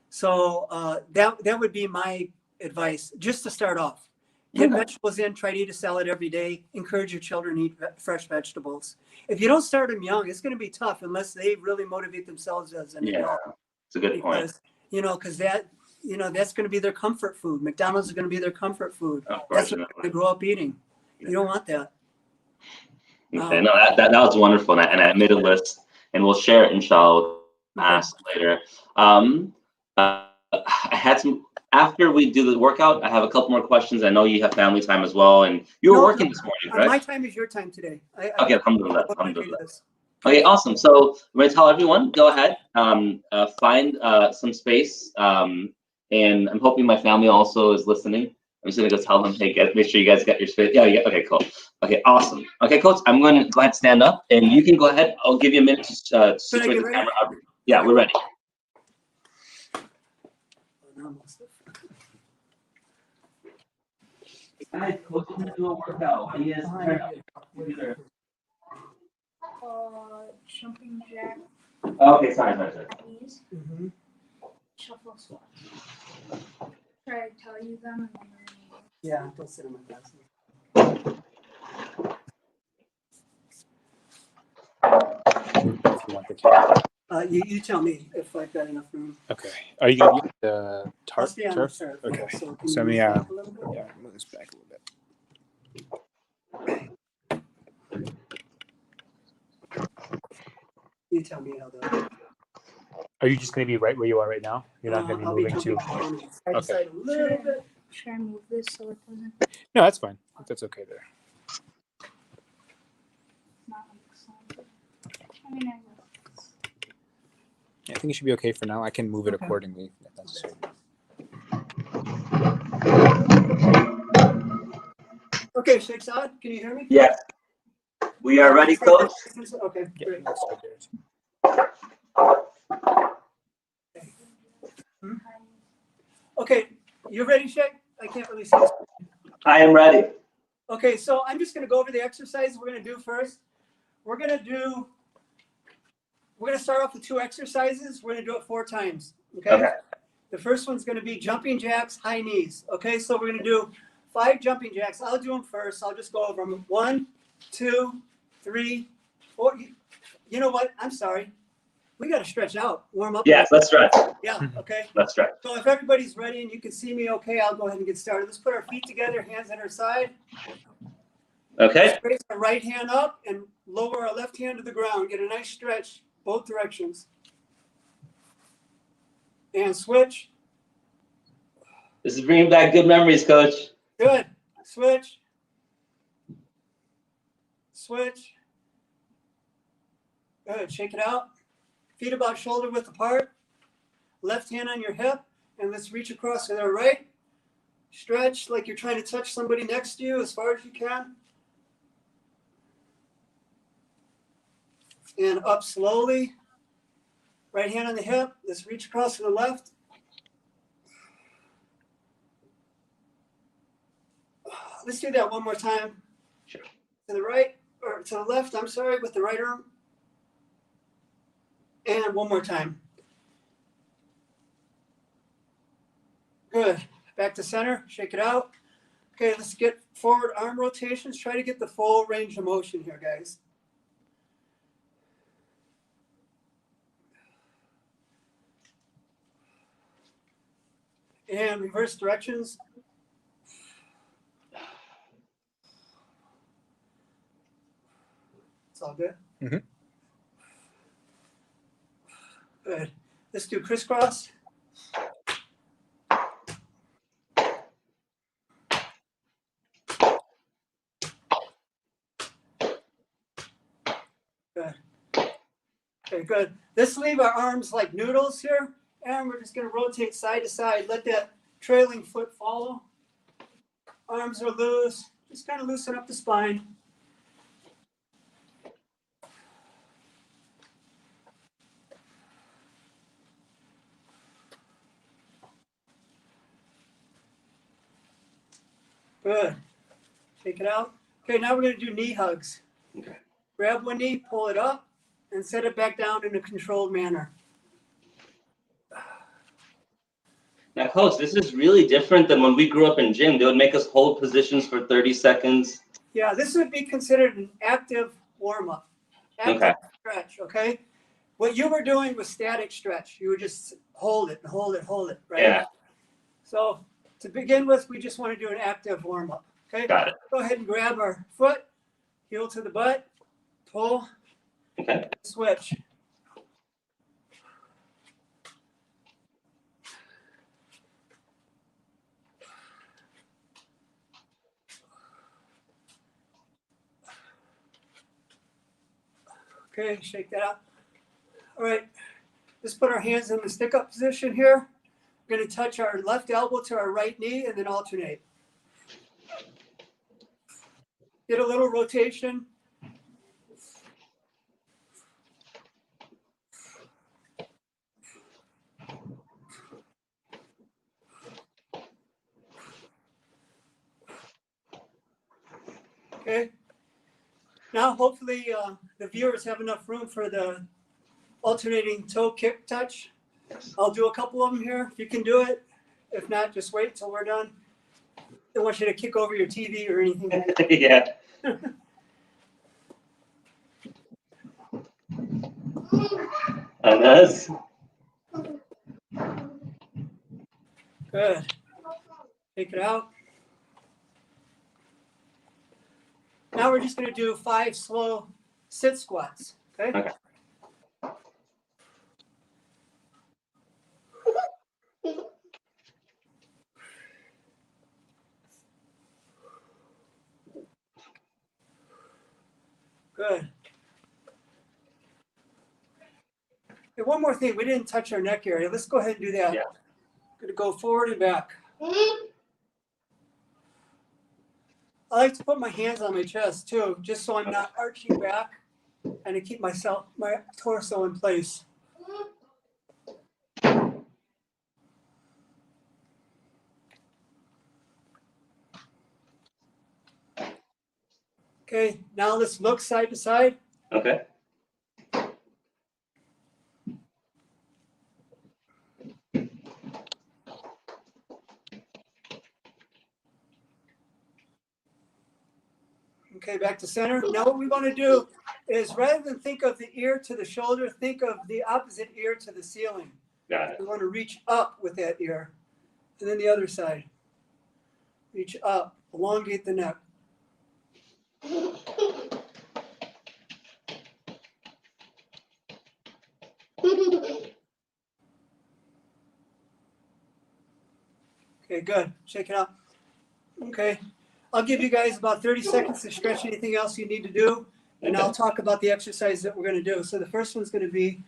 So that would be my advice, just to start off. Get vegetables in, try to eat a salad every day, encourage your children to eat fresh vegetables. If you don't start them young, it's going to be tough unless they really motivate themselves as an adult. It's a good point. You know, because that, you know, that's going to be their comfort food. McDonald's is going to be their comfort food. That's what they're going to grow up eating. You don't want that. Okay, no, that was wonderful, and I made a list, and we'll share it, inshallah, ask later. I had some, after we do the workout, I have a couple more questions. I know you have family time as well, and you were working this morning, right? My time is your time today. Okay, alhamdulillah, alhamdulillah. Okay, awesome. So I'm going to tell everyone, go ahead, find some space, and I'm hoping my family also is listening. I'm just going to go tell them, hey, make sure you guys got your space. Yeah, okay, cool. Okay, awesome. Okay, coach, I'm going to go ahead, stand up, and you can go ahead. I'll give you a minute to situate the camera up. Yeah, we're ready. Guys, coach is going to do a workout. He is jumping jack. Okay, sorry. Knees. Shuffle squats. Try to tell you them. And yeah, don't sit on my glasses. You tell me if I've got enough room. Okay. Are you going to use the turf? Okay. So me, move this back a little bit. You tell me how to. Are you just going to be right where you are right now? You're not going to be moving too. Okay. should I move this so it doesn't? No, that's fine. That's okay there. Not like some. I mean, I think it should be okay for now. I can move it accordingly if necessary. Okay, Shaykh Saad, can you hear me? Yes. We are ready, coach. Okay, great. Okay, you ready, Shaykh? I can't really see this. I am ready. Okay, so I'm just going to go over the exercises we're going to do first. We're going to start off with 2 exercises. We're going to do it 4 times. Okay. The first one's going to be jumping jacks, high knees. Okay, so we're going to do 5 jumping jacks. I'll do them first. I'll just go over them. 1, 2, 3, 4. You know what? I'm sorry. We got to stretch out, warm up. Yes, let's stretch. Yeah, okay. Let's stretch. So if everybody's ready and you can see me okay, I'll go ahead and get started. Let's put our feet together, hands at our side. Okay. Let's raise our right hand up and lower our left hand to the ground. Get a nice stretch, both directions. And switch. This is bringing back good memories, coach. Good. Switch. Switch. Good. Shake it out. Feet about shoulder width apart. Left hand on your hip. And let's reach across to the right. Stretch like you're trying to touch somebody next to you as far as you can. And up slowly. Right hand on the hip. Let's reach across to the left. Let's do that one more time. Sure. To the right, or to the left, I'm sorry, with the right arm. And one more time. Good. Back to center. Shake it out. Okay, let's get forward arm rotations. Try to get the full range of motion here, guys. And reverse directions. It's all good. Mm-hmm. Good. Let's do crisscross. Okay, good. Let's leave our arms like noodles here, and we're just going to rotate side to side. Let that trailing foot follow. Arms are loose. Just kind of loosen up the spine. Good. Take it out. Okay, now we're going to do knee hugs. Okay. Grab one knee, pull it up, and set it back down in a controlled manner. Now, Coach, this is really different than when we grew up in gym. They would make us hold positions for 30 seconds. Yeah, this would be considered an active warm-up. Active stretch, okay? What you were doing was static stretch. You would just hold it, hold it, hold it, right? Yeah. So to begin with, we just want to do an active warm-up, okay? Got it. Go ahead and grab our foot, heel to the butt, pull, Okay. switch. Okay, shake that out. All right, let's put our hands in the stick-up position here. We're going to touch our left elbow to our right knee and then alternate. Get a little rotation. Okay. Now, hopefully, the viewers have enough room for the alternating toe kick touch. I'll do a couple of them here if you can do it. If not, just wait till we're done. I don't want you to kick over your TV or anything. Yeah. Anas. Good. Take it out. Now we're just going to do 5 slow sit squats. Okay? Okay. Good. Okay, one more thing. We didn't touch our neck area. Let's go ahead and do that. Yeah. Going to go forward and back. I like to put my hands on my chest too, just so I'm not arching back and to keep my torso in place. Okay, now let's look side to side. Okay. Okay, back to center. Now what we want to do is rather than think of the ear to the shoulder, think of the opposite ear to the ceiling. Got it. We want to reach up with that ear. And then the other side. Reach up, elongate the neck. Okay, good. Shake it out. Okay. I'll give you guys about 30 seconds to stretch anything else you need to do, and I'll talk about the exercise that we're going to do. So the first one's going to be,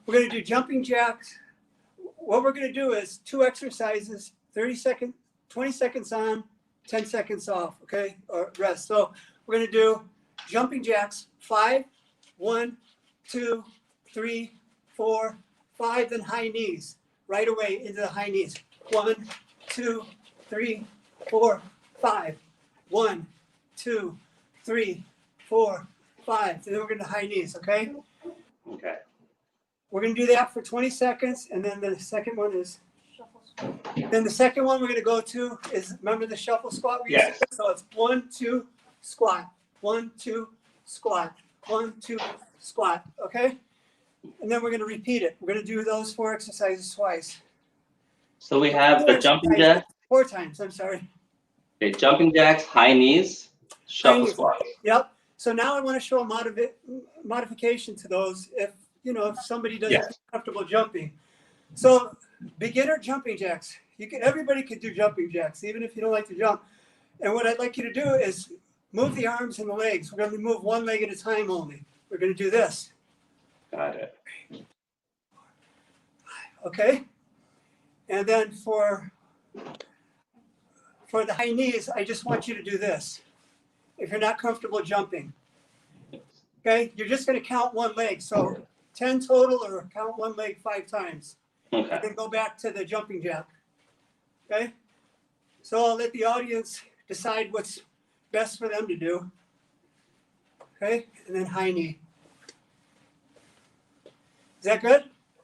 we're going to do jumping jacks. What we're going to do is 2 exercises, 30 seconds, 20 seconds on, 10 seconds off, okay, or rest. So we're going to do jumping jacks, 5, 1, 2, 3, 4, 5, then high knees, right away into the high knees. 1, 2, 3, 4, 5. 1, 2, 3, 4, 5. And then we're going to high knees, okay? Okay. We're going to do that for 20 seconds, and then the second one is, then the second one we're going to go to is, remember the shuffle squat? Yes. So it's 1, 2, squat, 1, 2, squat, 1, 2, squat, okay? And then we're going to repeat it. We're going to do those 4 exercises twice. So we have the jumping jack. 4 times, I'm sorry. Okay, jumping jacks, high knees, shuffle knees. squats. Yep. So now I want to show a modification to those if somebody doesn't feel comfortable jumping. So beginner jumping jacks. Everybody could do jumping jacks, even if you don't like to jump. And what I'd like you to do is move the arms and the legs. We're going to move one leg at a time only. We're going to do this. Got it. Okay. And then for the high knees, I just want you to do this. If you're not comfortable jumping, okay, you're just going to count one leg. So 10 total, or count one leg 5 times. Okay. And then go back to the jumping jack. Okay. So I'll let the audience decide what's best for them to do. Okay. And then high knee. Is that good?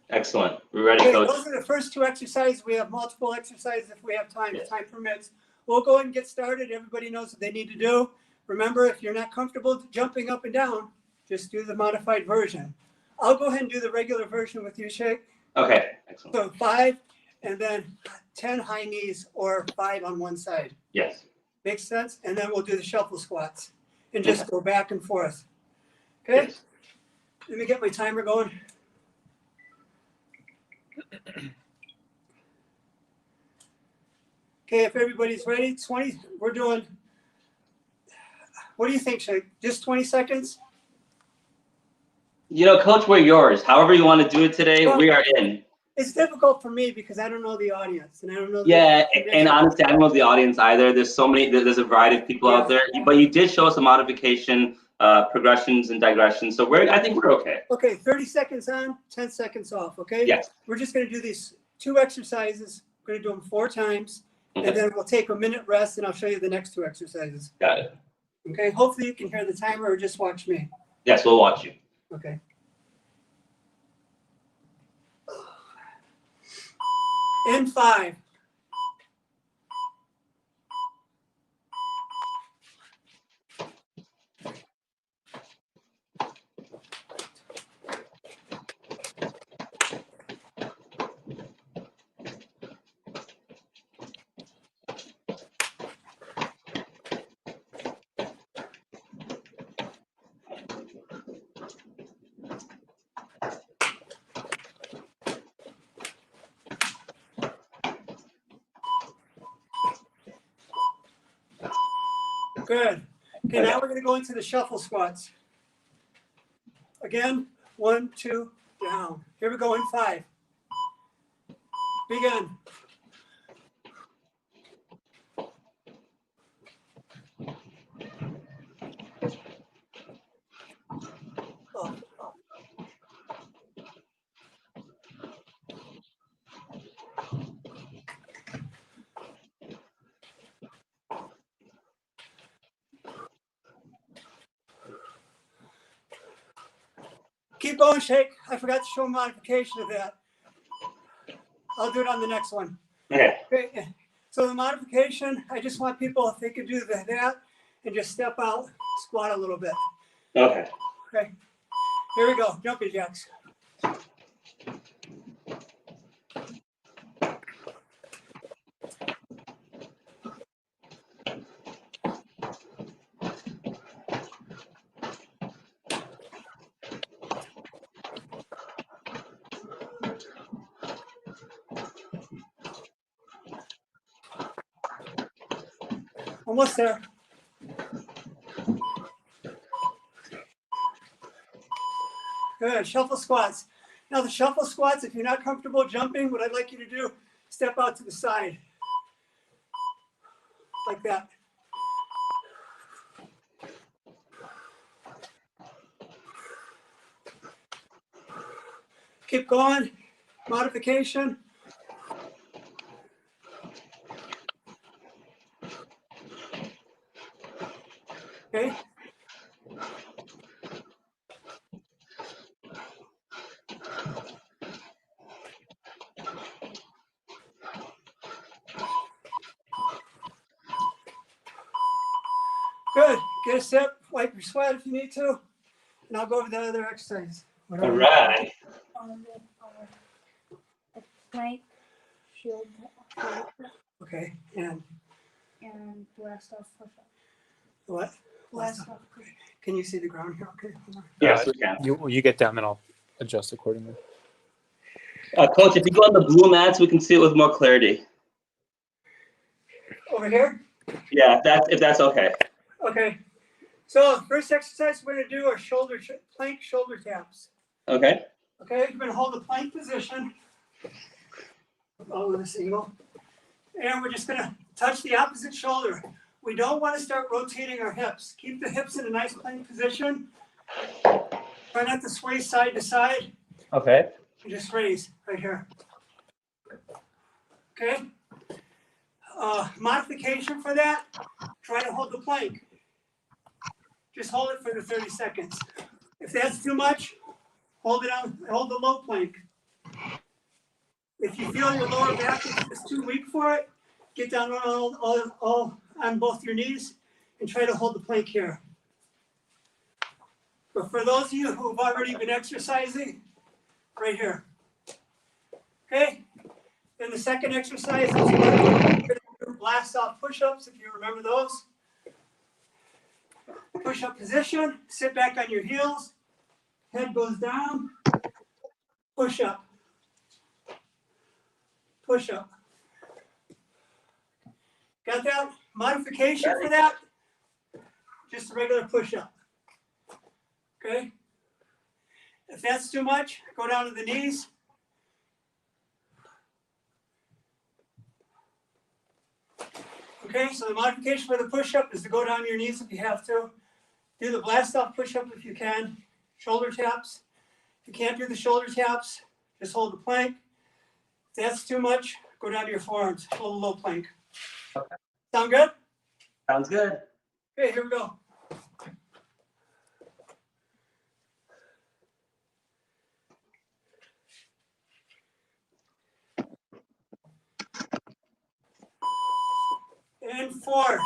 Excellent. We're ready, Okay, Coach. those are the first 2 exercises. We have multiple exercises if we have time, Yes. if time permits. We'll go ahead and get started. Everybody knows what they need to do. Remember, if you're not comfortable jumping up and down, just do the modified version. I'll go ahead and do the regular version with you, Shaykh. Okay. Excellent. So 5 and then 10 high knees, or 5 on one side. Yes. Makes sense? And then we'll do the shuffle squats and just go back and forth. Okay? Yes. Let me get my timer going. Okay, if everybody's ready, 20, we're doing, what do you think, Shaykh? Just 20 seconds? You know, Coach, we're yours. However you want to do it today, we are in. It's difficult for me because I don't know the audience and I don't know the Yeah, and condition. honestly, I don't know the audience either. There's a variety of people out there, but you did show us a modification, progressions and digressions. So I think we're okay. Okay, 30 seconds on, 10 seconds off, okay? Yes. We're just gonna do these 2 exercises. We're gonna do them 4 times, Okay. and then we'll take a minute rest and I'll show you the next 2 exercises. Got it. Okay, hopefully you can hear the timer or just watch me. Yes, we'll watch you. Okay. In 5. Good. Okay, now we're going to go into the shuffle squats. Again, 1, 2, down. Here we go in 5. Begin. Up, up. Keep going, Shaykh. I forgot to show a modification of that. I'll do it on the next one. Okay. Okay. So the modification, I just want people, if they could do that and just step out, squat a little bit. Okay. Okay. Here we go. Jumping jacks. Almost there. Good. Shuffle squats. Now the shuffle squats, if you're not comfortable jumping, what I'd like you to do, step out to the side. Like that. Keep going. Modification. Okay. Good. Get a sip. Wipe your sweat if you need to. And I'll go over the other exercise. All right. Plank, shield, Okay. And blast off push-up. what? Blast off push-up. Can you see the ground here? Okay. Hold on. Yes, we can. You get down, then I'll adjust accordingly. Coach, if you go on the blue mats, we can see it with more clarity. Over here? Yeah, if that's okay. Okay. So first exercise we're going to do are plank shoulder taps. Okay. Okay, you're going to hold the plank position. All with a single. And we're just going to touch the opposite shoulder. We don't want to start rotating our hips. Keep the hips in a nice plank position. Try not to sway side to side. Okay. And just raise right here. Okay. Modification for that, try to hold the plank. Just hold it for the 30 seconds. If that's too much, hold the low plank. If you feel your lower back is too weak for it, get down on both your knees and try to hold the plank here. But for those of you who have already been exercising, right here. Okay? Then the second exercise is blast off push-ups, if you remember those. Push-up position, sit back on your heels, head goes down, push-up, push-up. Got that? Modification for that? Just a regular push-up. Okay? If that's too much, go down to the knees. Okay, so the modification for the push-up is to go down your knees if you have to. Do the blast-off push-up if you can. Shoulder taps. If you can't do the shoulder taps, just hold the plank. If that's too much, go down to your forearms. Hold a low plank. Okay. Sound good? Sounds good. Okay, here we go. And 4.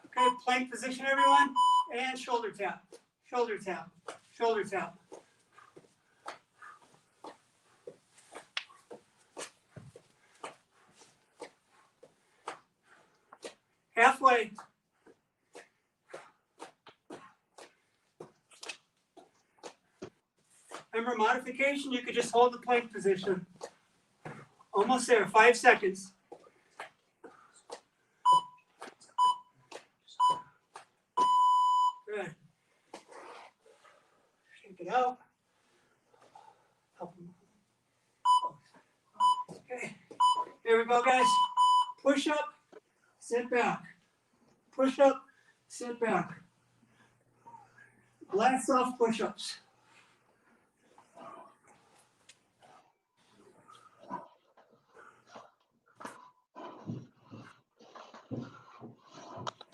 Okay, plank position, everyone. And shoulder tap, shoulder tap, shoulder tap. Halfway. Remember, modification, you could just hold the plank position. Almost there, 5 seconds. Good. Shake it out. Okay, here we go, guys. Push up, sit back. Push up, sit back. Blast off push-ups.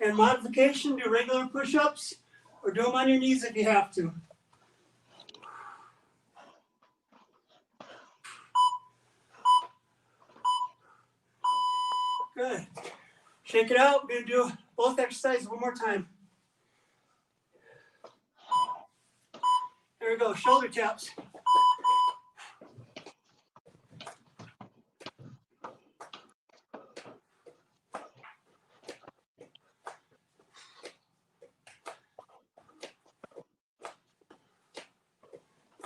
And modification, do regular push-ups or do them on your knees if you have to. Good. Shake it out. We're going to do both exercises one more time. There we go. Shoulder taps.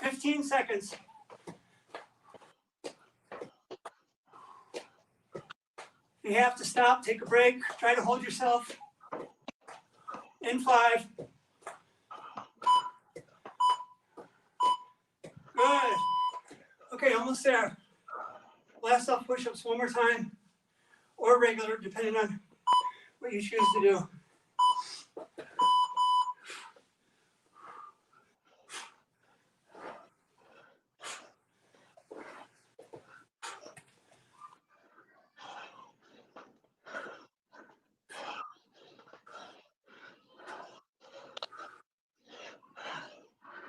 $15 seconds. If you have to stop, take a break. Try to hold yourself. In 5. Good. Okay, almost there. Blast off push-ups one more time, or regular, depending on what you choose to do.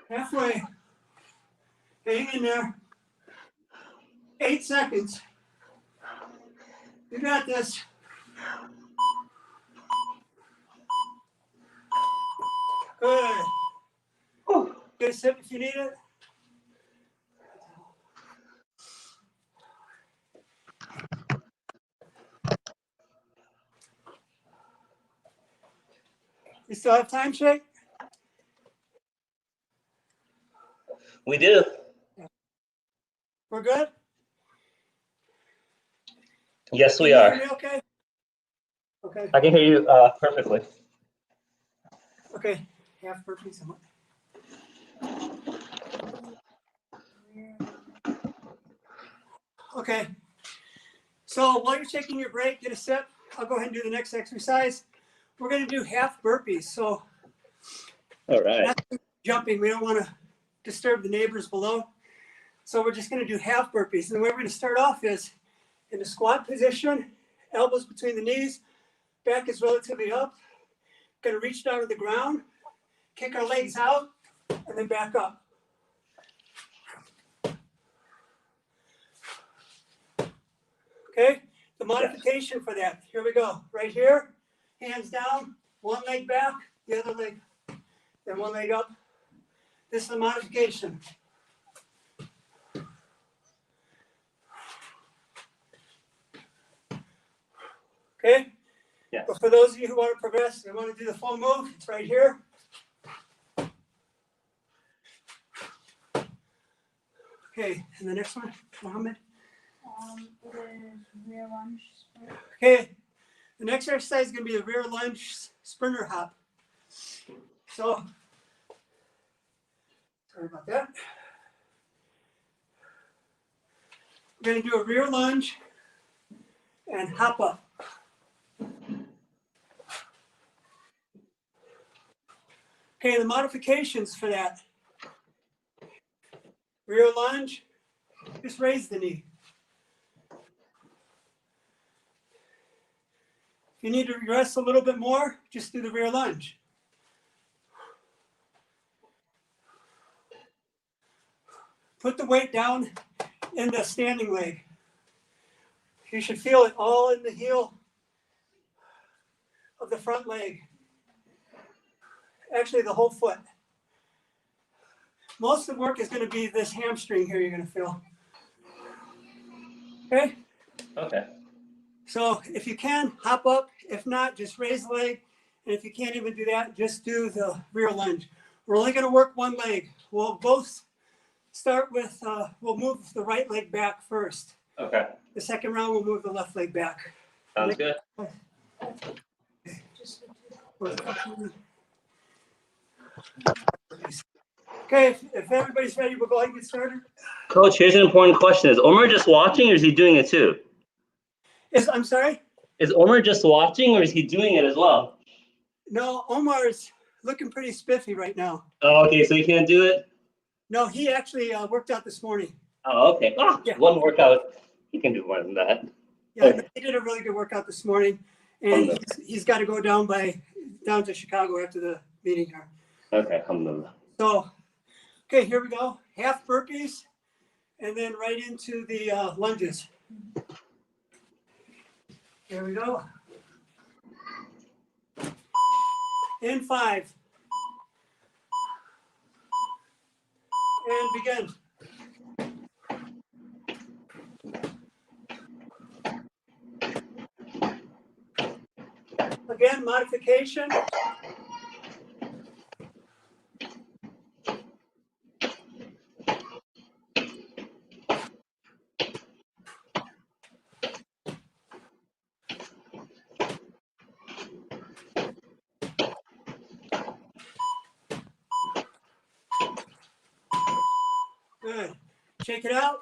Halfway. Hang in there. 8 seconds. You got this. Good. Get a sip if you need it. You still have time, Shaykh? We do. We're good? Yes, we Can you are. hear me okay? Okay. I can hear you perfectly. Okay. Half burpee somewhat. Okay. So while you're taking your break, get a sip. I'll go ahead and do the next exercise. We're going to do half burpees. So All right. not jumping. We don't want to disturb the neighbors below. So we're just going to do half burpees. And the way we're going to start off is in the squat position, elbows between the knees, back is relatively up. Going to reach down to the ground, kick our legs out, and then back up. Okay, the modification for that. Here we go. Right here, hands down, one leg back, the other leg, then one leg up. This is the modification. Okay? Yeah. But for those of you who want to progress, and want to do the full move, it's right here. Okay, and the next one, Mohammed. It is rear lunge. Okay, the next exercise is going to be a rear lunge sprinter hop. So, sorry about that. We're going to do a rear lunge and hop up. Okay, the modifications for that. Rear lunge, just raise the knee. If you need to regress a little bit more, just do the rear lunge. Put the weight down in the standing leg. You should feel it all in the heel of the front leg. Actually, the whole foot. Most of the work is going to be this hamstring here you're going to feel. Okay? Okay. So if you can, hop up. If not, just raise the leg. And if you can't even do that, just do the rear lunge. We're only going to work one leg. We'll both start with, we'll move the right leg back first. Okay. The second round, we'll move the left leg back. Sounds good. Okay, if everybody's ready, we'll go ahead and get started. Coach, here's an important question. Is Omar just watching or is he doing it too? I'm sorry? Is Omar just watching or is he doing it as well? No, Omar's looking pretty spiffy right now. Oh, okay, so he can't do it? No, he actually worked out this morning. Oh, okay. Ah, Yeah. One workout. He can do more than that. Yeah, no, he did a really good workout this morning. And he's got to go down to Chicago after the meeting here. Okay, alhamdulillah. So, okay, here we go. Half burpees, and then right into the lunges. Here we go. In 5. And begin. Again, modification. Good. Shake it out.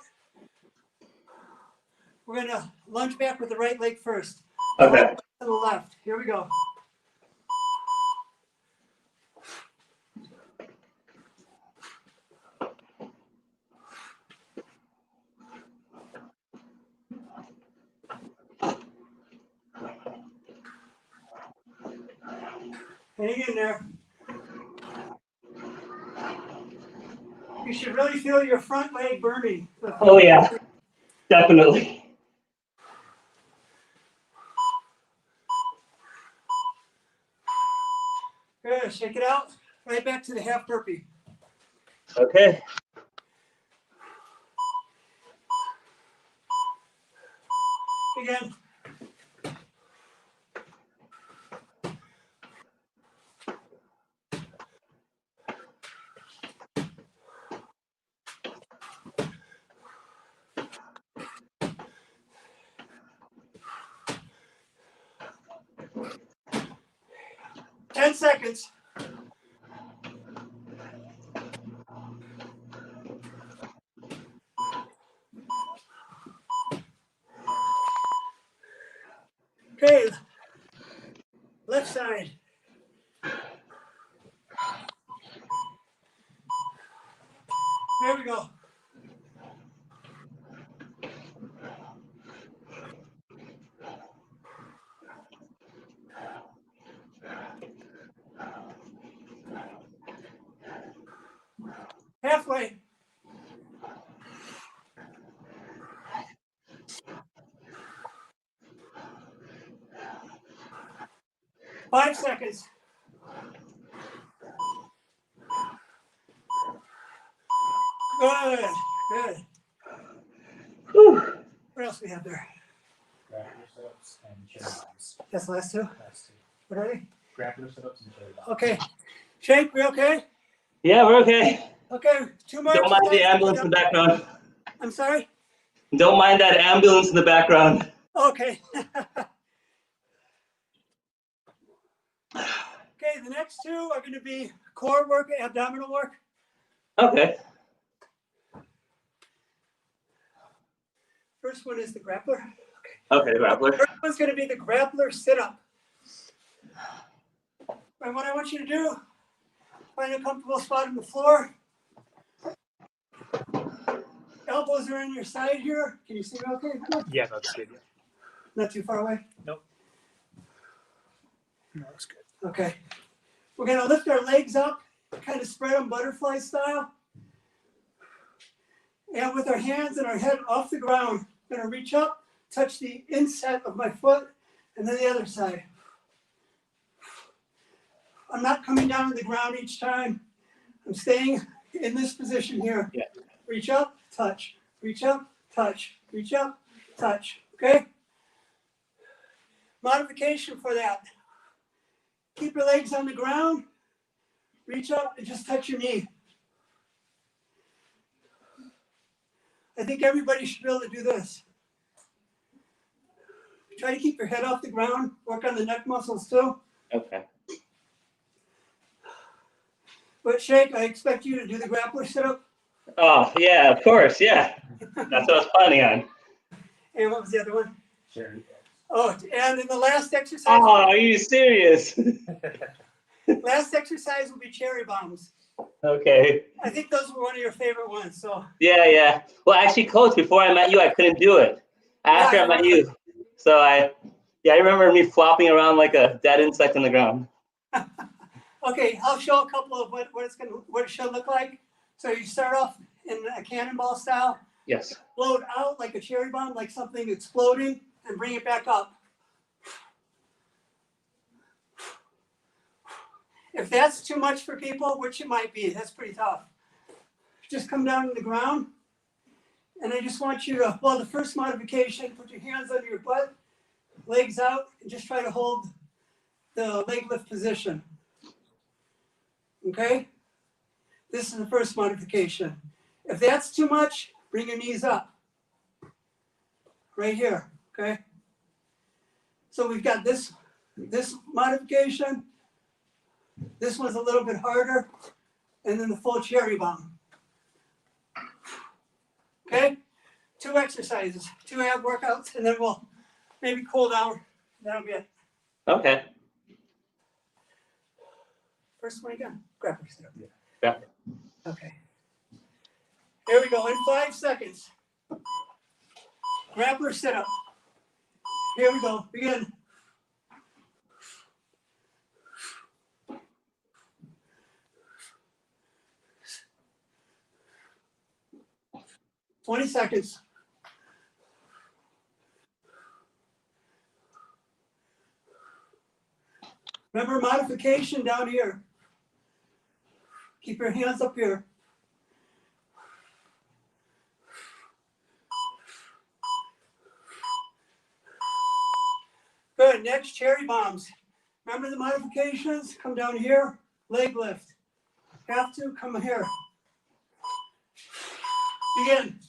We're going to lunge back with the right leg first. Okay. To the left. Here we go. Hang in there. You should really feel your front leg burning. Oh, yeah. Definitely. Good. Shake it out. Right back to the half burpee. Okay. Again. Ten seconds. Okay, left side. There we go. Halfway. Five seconds. Good, good. Whew. What else we have there? Grappler sit-ups and cherry bombs. That's the last two. Last two. What are they? Grappler sit-ups and cherry bombs. Okay. Shaykh, we okay? Yeah, we're okay. Okay, two more. Don't mind the exercises. ambulance in the background. I'm sorry? Don't mind that ambulance in the background. Okay. Okay, the next two are going to be core work, abdominal work. Okay. First one is the grappler. Okay, grappler. First one's going to be the grappler sit-up. And what I want you to do, find a comfortable spot on the floor. Elbows are on your side here. Can you see me okay? Yeah, that's good. Yeah. Not too far away? Nope. No, that's good. Okay. We're going to lift our legs up, kind of spread them butterfly style. And with our hands and our head off the ground, I'm going to reach up, touch the inset of my foot, and then the other side. I'm not coming down to the ground each time. I'm staying in this position here. Yeah. Reach up, touch. Reach up, touch. Reach up, touch. Okay? Modification for that. Keep your legs on the ground. Reach up and just touch your knee. I think everybody should be able to do this. Try to keep your head off the ground. Work on the neck muscles too. Okay. But Shaykh, I expect you to do the grappler sit-up. Oh, yeah, of course, yeah. That's what I was planning on. And what was the other one? Cherry bombs. Oh, and in the last exercise, Oh, are you serious? last exercise will be cherry bombs. Okay. I think those were one of your favorite ones. So Yeah, yeah. Well, actually, Coach, before I met you, I couldn't do it. After I met you. So I remember me flopping around like a dead insect on the ground. okay, I'll show a couple of what it should look like. So you start off in a cannonball style, Yes. float out like a cherry bomb, like something exploding, and bring it back up. If that's too much for people, which it might be, that's pretty tough. Just come down to the ground. And I just want you to, well, the first modification, put your hands under your butt, legs out, and just try to hold the leg lift position. Okay? This is the first modification. If that's too much, bring your knees up. Right here, okay? So we've got this modification. This one's a little bit harder. And then the full cherry bomb. Okay? 2 exercises, 2 ab workouts, and then we'll maybe cool down. That'll be it. Okay. First one again. Grappler sit-up. Yeah. Okay. Here we go. In 5 seconds. Grappler sit-up. Here we go. Begin. $20 seconds. Remember modification down here. Keep your hands up here. Good. Next, cherry bombs. Remember the modifications? Come down here. Leg lift. Have to come here. Begin.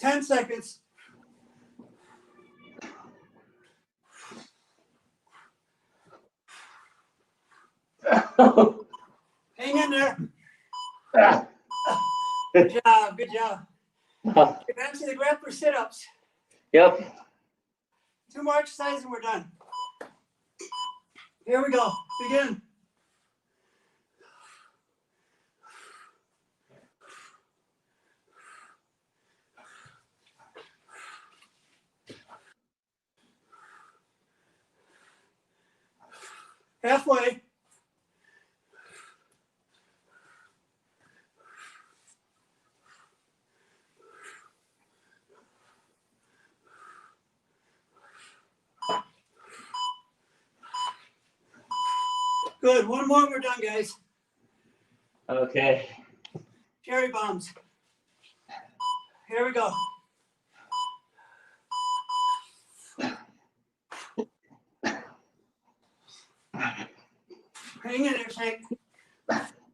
$10 seconds. Hang in there. Good job. Good job. Get back to the grappler sit-ups. Yep. 2 more exercises and we're done. Here we go. Begin. Halfway. Good. One more and we're done, guys. Okay. Cherry bombs. Here we go. Hang in there, Shaykh.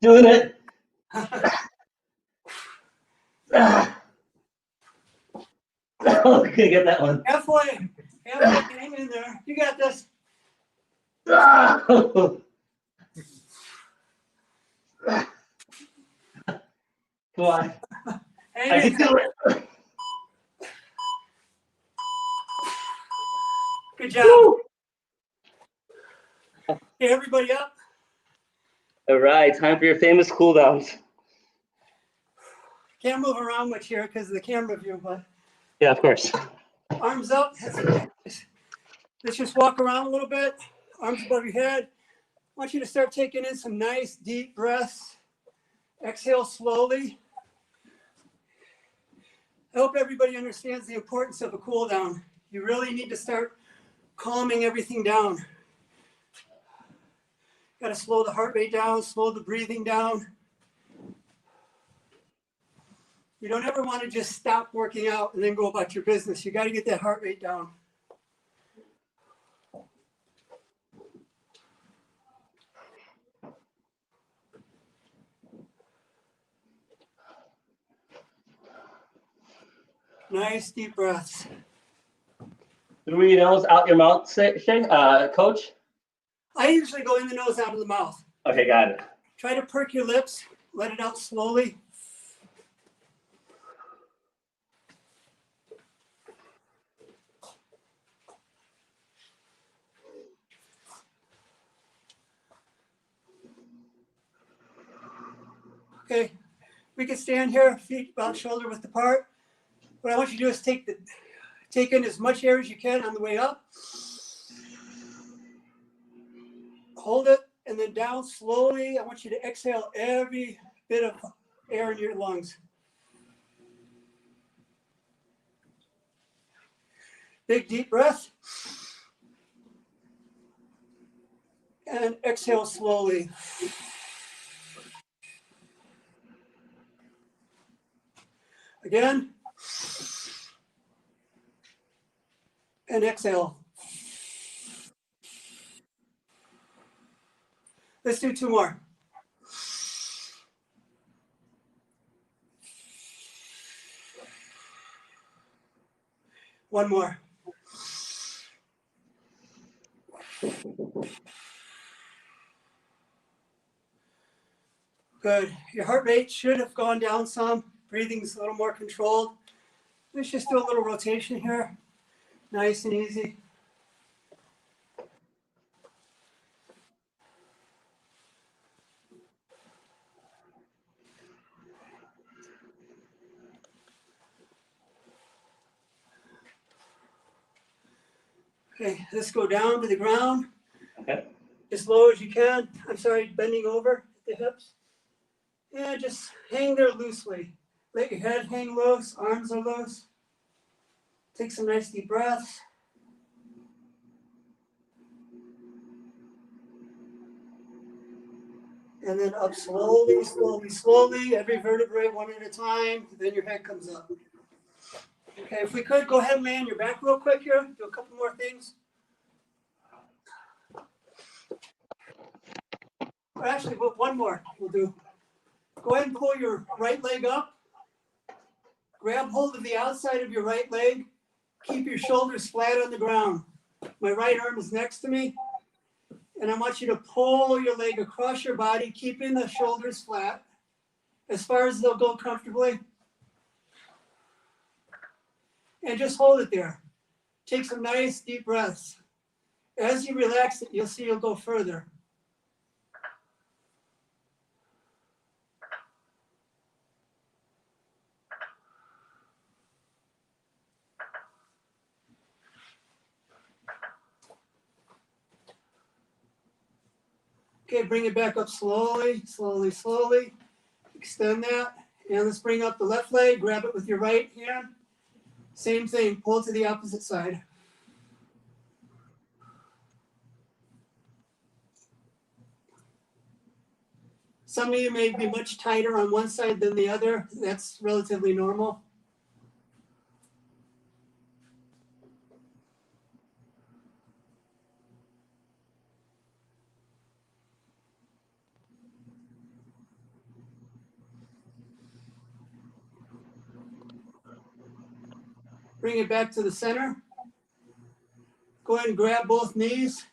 Doing it. Okay, get that one. Halfway. Halfway. Hang in there. You got this. Come on. Hang I in can there. do it. Good job. Woo. Okay, everybody up. All right, time for your famous cool downs. Can't move around much here because of the camera view, but Yeah, of course. arms up. Let's just walk around a little bit. Arms above your head. I want you to start taking in some nice deep breaths. Exhale slowly. I hope everybody understands the importance of a cool down. You really need to start calming everything down. Got to slow the heart rate down, slow the breathing down. You don't ever want to just stop working out and then go about your business. You got to get that heart rate down. Nice deep breaths. Through your nose, out your mouth, Coach? I usually go in the nose, out of the mouth. Okay, got it. Try to perk your lips. Let it out slowly. Okay, we can stand here, feet about shoulder width apart. What I want you to do is take in as much air as you can on the way up. Hold it and then down slowly. I want you to exhale every bit of air in your lungs. Big deep breath. And exhale slowly. Again. And exhale. Let's do 2 more. One more. Good. Your heart rate should have gone down some. Breathing's a little more controlled. Let's just do a little rotation here. Nice and easy. Okay, let's go down to the ground. Okay. As low as you can. I'm sorry, bending over the hips. And just hang there loosely. Let your head hang loose, arms are loose. Take some nice deep breaths. And then up slowly, slowly, slowly, every vertebrae one at a time. Then your head comes up. Okay, if we could, go ahead and lay on your back real quick here. Do a couple more things. Or actually, one more we'll do. Go ahead and pull your right leg up. Grab hold of the outside of your right leg. Keep your shoulders flat on the ground. My right arm is next to me. And I want you to pull your leg across your body, keeping the shoulders flat as far as they'll go comfortably. And just hold it there. Take some nice deep breaths. As you relax it, you'll see you'll go further. Okay, bring it back up slowly, slowly, slowly. Extend that. And let's bring up the left leg. Grab it with your right hand. Same thing. Pull to the opposite side. Some of you may be much tighter on one side than the other. That's relatively normal. Bring it back to the center. Go ahead and grab both knees.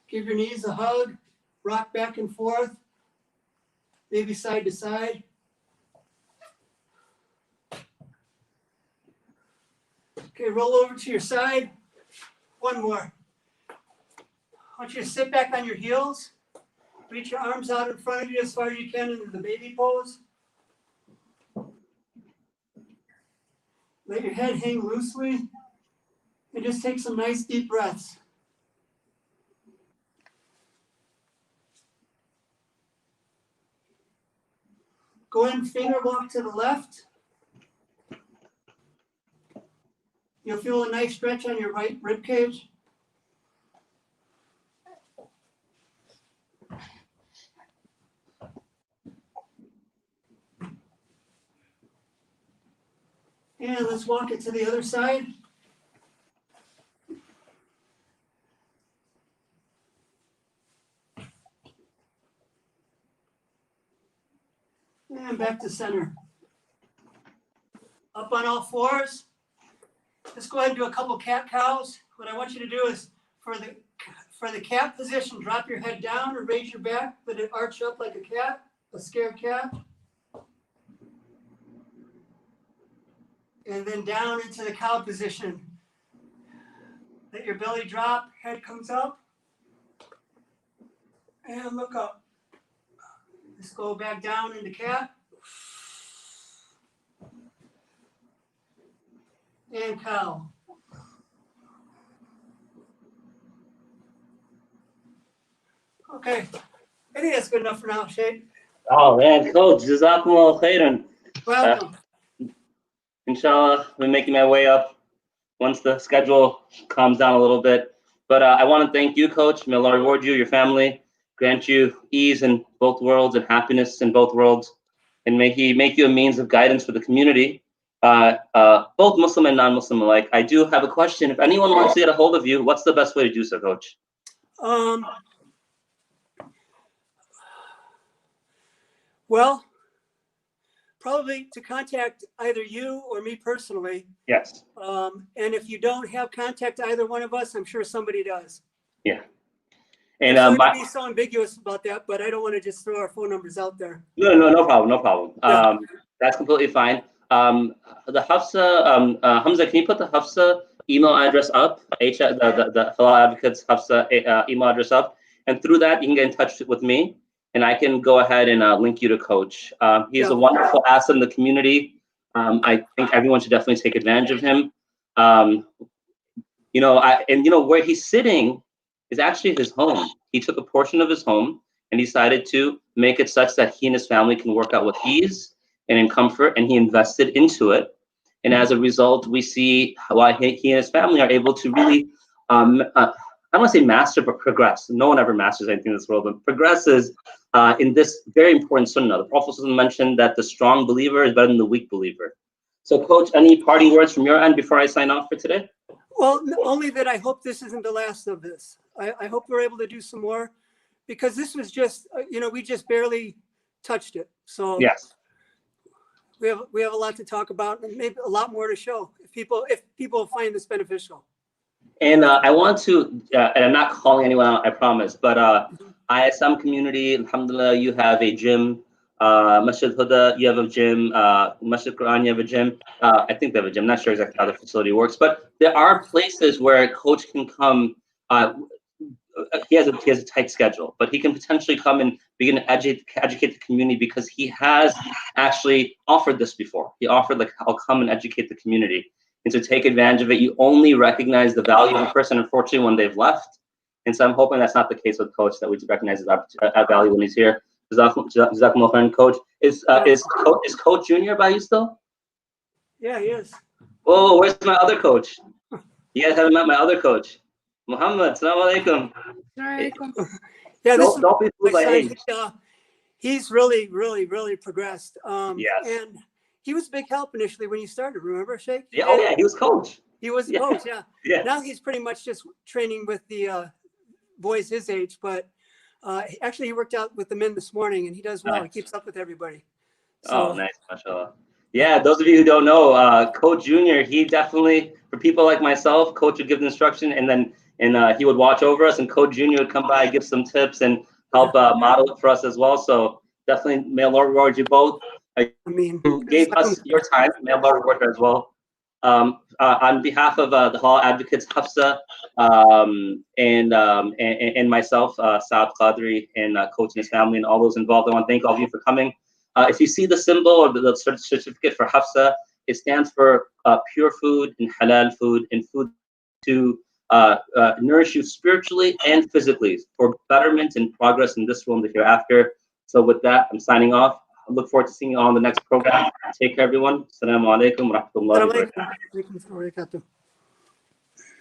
Give your knees a hug. Rock back and forth. Maybe side to side. Okay, roll over to your side. One more. I want you to sit back on your heels. Reach your arms out in front of you as far as you can into the baby pose. Let your head hang loosely. And just take some nice deep breaths. Go ahead and finger walk to the left. You'll feel a nice stretch on your right rib cage. And let's walk it to the other side. And back to center. Up on all fours. Let's go ahead and do a couple cat cows. What I want you to do is for the cat position, drop your head down and raise your back, let it arch up like a cat, a scared cat. And then down into the cow position. Let your belly drop, head comes up. And look up. Let's go back down into cat. And cow. Okay, I think that's good enough for now, Shaykh. Oh man, coach, jazakumullah khairan. Welcome. Inshallah, I'll be making my way up once the schedule calms down a little bit. But I want to thank you, coach. May Allah reward you, your family, grant you ease in both worlds and happiness in both worlds. And may He make you a means of guidance for the community, both Muslim and non-Muslim alike. I do have a question. If anyone wants to get a hold of you, what's the best way to do so, coach? Well, probably to contact either you or me personally. Yes. And if you don't have contact either one of us, I'm sure somebody does. Yeah. And I'm sorry to be so ambiguous about that, but I don't want to just throw our phone numbers out there. No problem. Yeah. That's completely fine. The Hafsa, Hamza, can you put the Hafsa email address up? The Halal Advocates Hafsa email address up, and through that you can get in touch with me, and I can go ahead and link you to Coach. He's a wonderful asset in the community. I think everyone should definitely take advantage of him. Where he's sitting is actually his home. He took a portion of his home and decided to make it such that he and his family can work out with ease and in comfort, and he invested into it. And as a result, we see why he and his family are able to really, I don't want to say master, but progress. No one ever masters anything in this world, but progresses in this very important sunnah. The Prophet mentioned that the strong believer is better than the weak believer. So, Coach, any parting words from your end before I sign off for today? Well, only that I hope this isn't the last of this. I hope we're able to do some more, because this was just, we just barely touched it. So yes, we have a lot to talk about, and maybe a lot more to show if people find this beneficial. And I want to, and I'm not calling anyone out, I promise, but ISM community, alhamdulillah, you have a gym. Masjid Huda, you have a gym. Masjid Quran, you have a gym. I think they have a gym. I'm not sure exactly how the facility works, but there are places where a coach can come. He has a tight schedule, but he can potentially come and begin to educate the community, because he has actually offered this before. He offered, like, I'll come and educate the community. And to take advantage of it, you only recognize the value of a person, unfortunately, when they've left. And so I'm hoping that's not the case with Coach, that we recognize his value when he's here. Jazakumullah khairan, Coach. Is Coach Junior by you still? Yeah, he is. Oh, where's my other coach? You guys haven't met my other coach. Muhammad, assalamu alaikum. Yeah, this is Don't be fooled by my age. son. He's really progressed. Yes. And he was a big help initially when you started, remember, Shaykh? Yeah, oh yeah, he was coach. He was a Yeah. coach, yeah. Yeah. Now he's pretty much just training with the boys his age, but actually he worked out with the men this morning, and he does well. Nice. He keeps up with everybody. Oh, nice, mashallah. Yeah, those of you who don't know, Coach Junior, he definitely, for people like myself, Coach would give the instruction, and then he would watch over us, and Coach Junior would come by, give some tips, and help model it for us as well. So definitely, may Allah reward you both. I mean, Who gave us your time, may Allah reward her as well. On behalf of the Hall Advocates, Hafsa, and myself, Saad Qadri, and Coach and his family, and all those involved, I want to thank all of you for coming. If you see the symbol or the certificate for Hafsa, it stands for pure food and halal food, and food to nourish you spiritually and physically for betterment and progress in this world and the hereafter. So with that, I'm signing off. I look forward to seeing you all on the next program. Take care, everyone. Assalamu alaikum wa rahmatullahi wa barakatuh. Assalamu alaikum.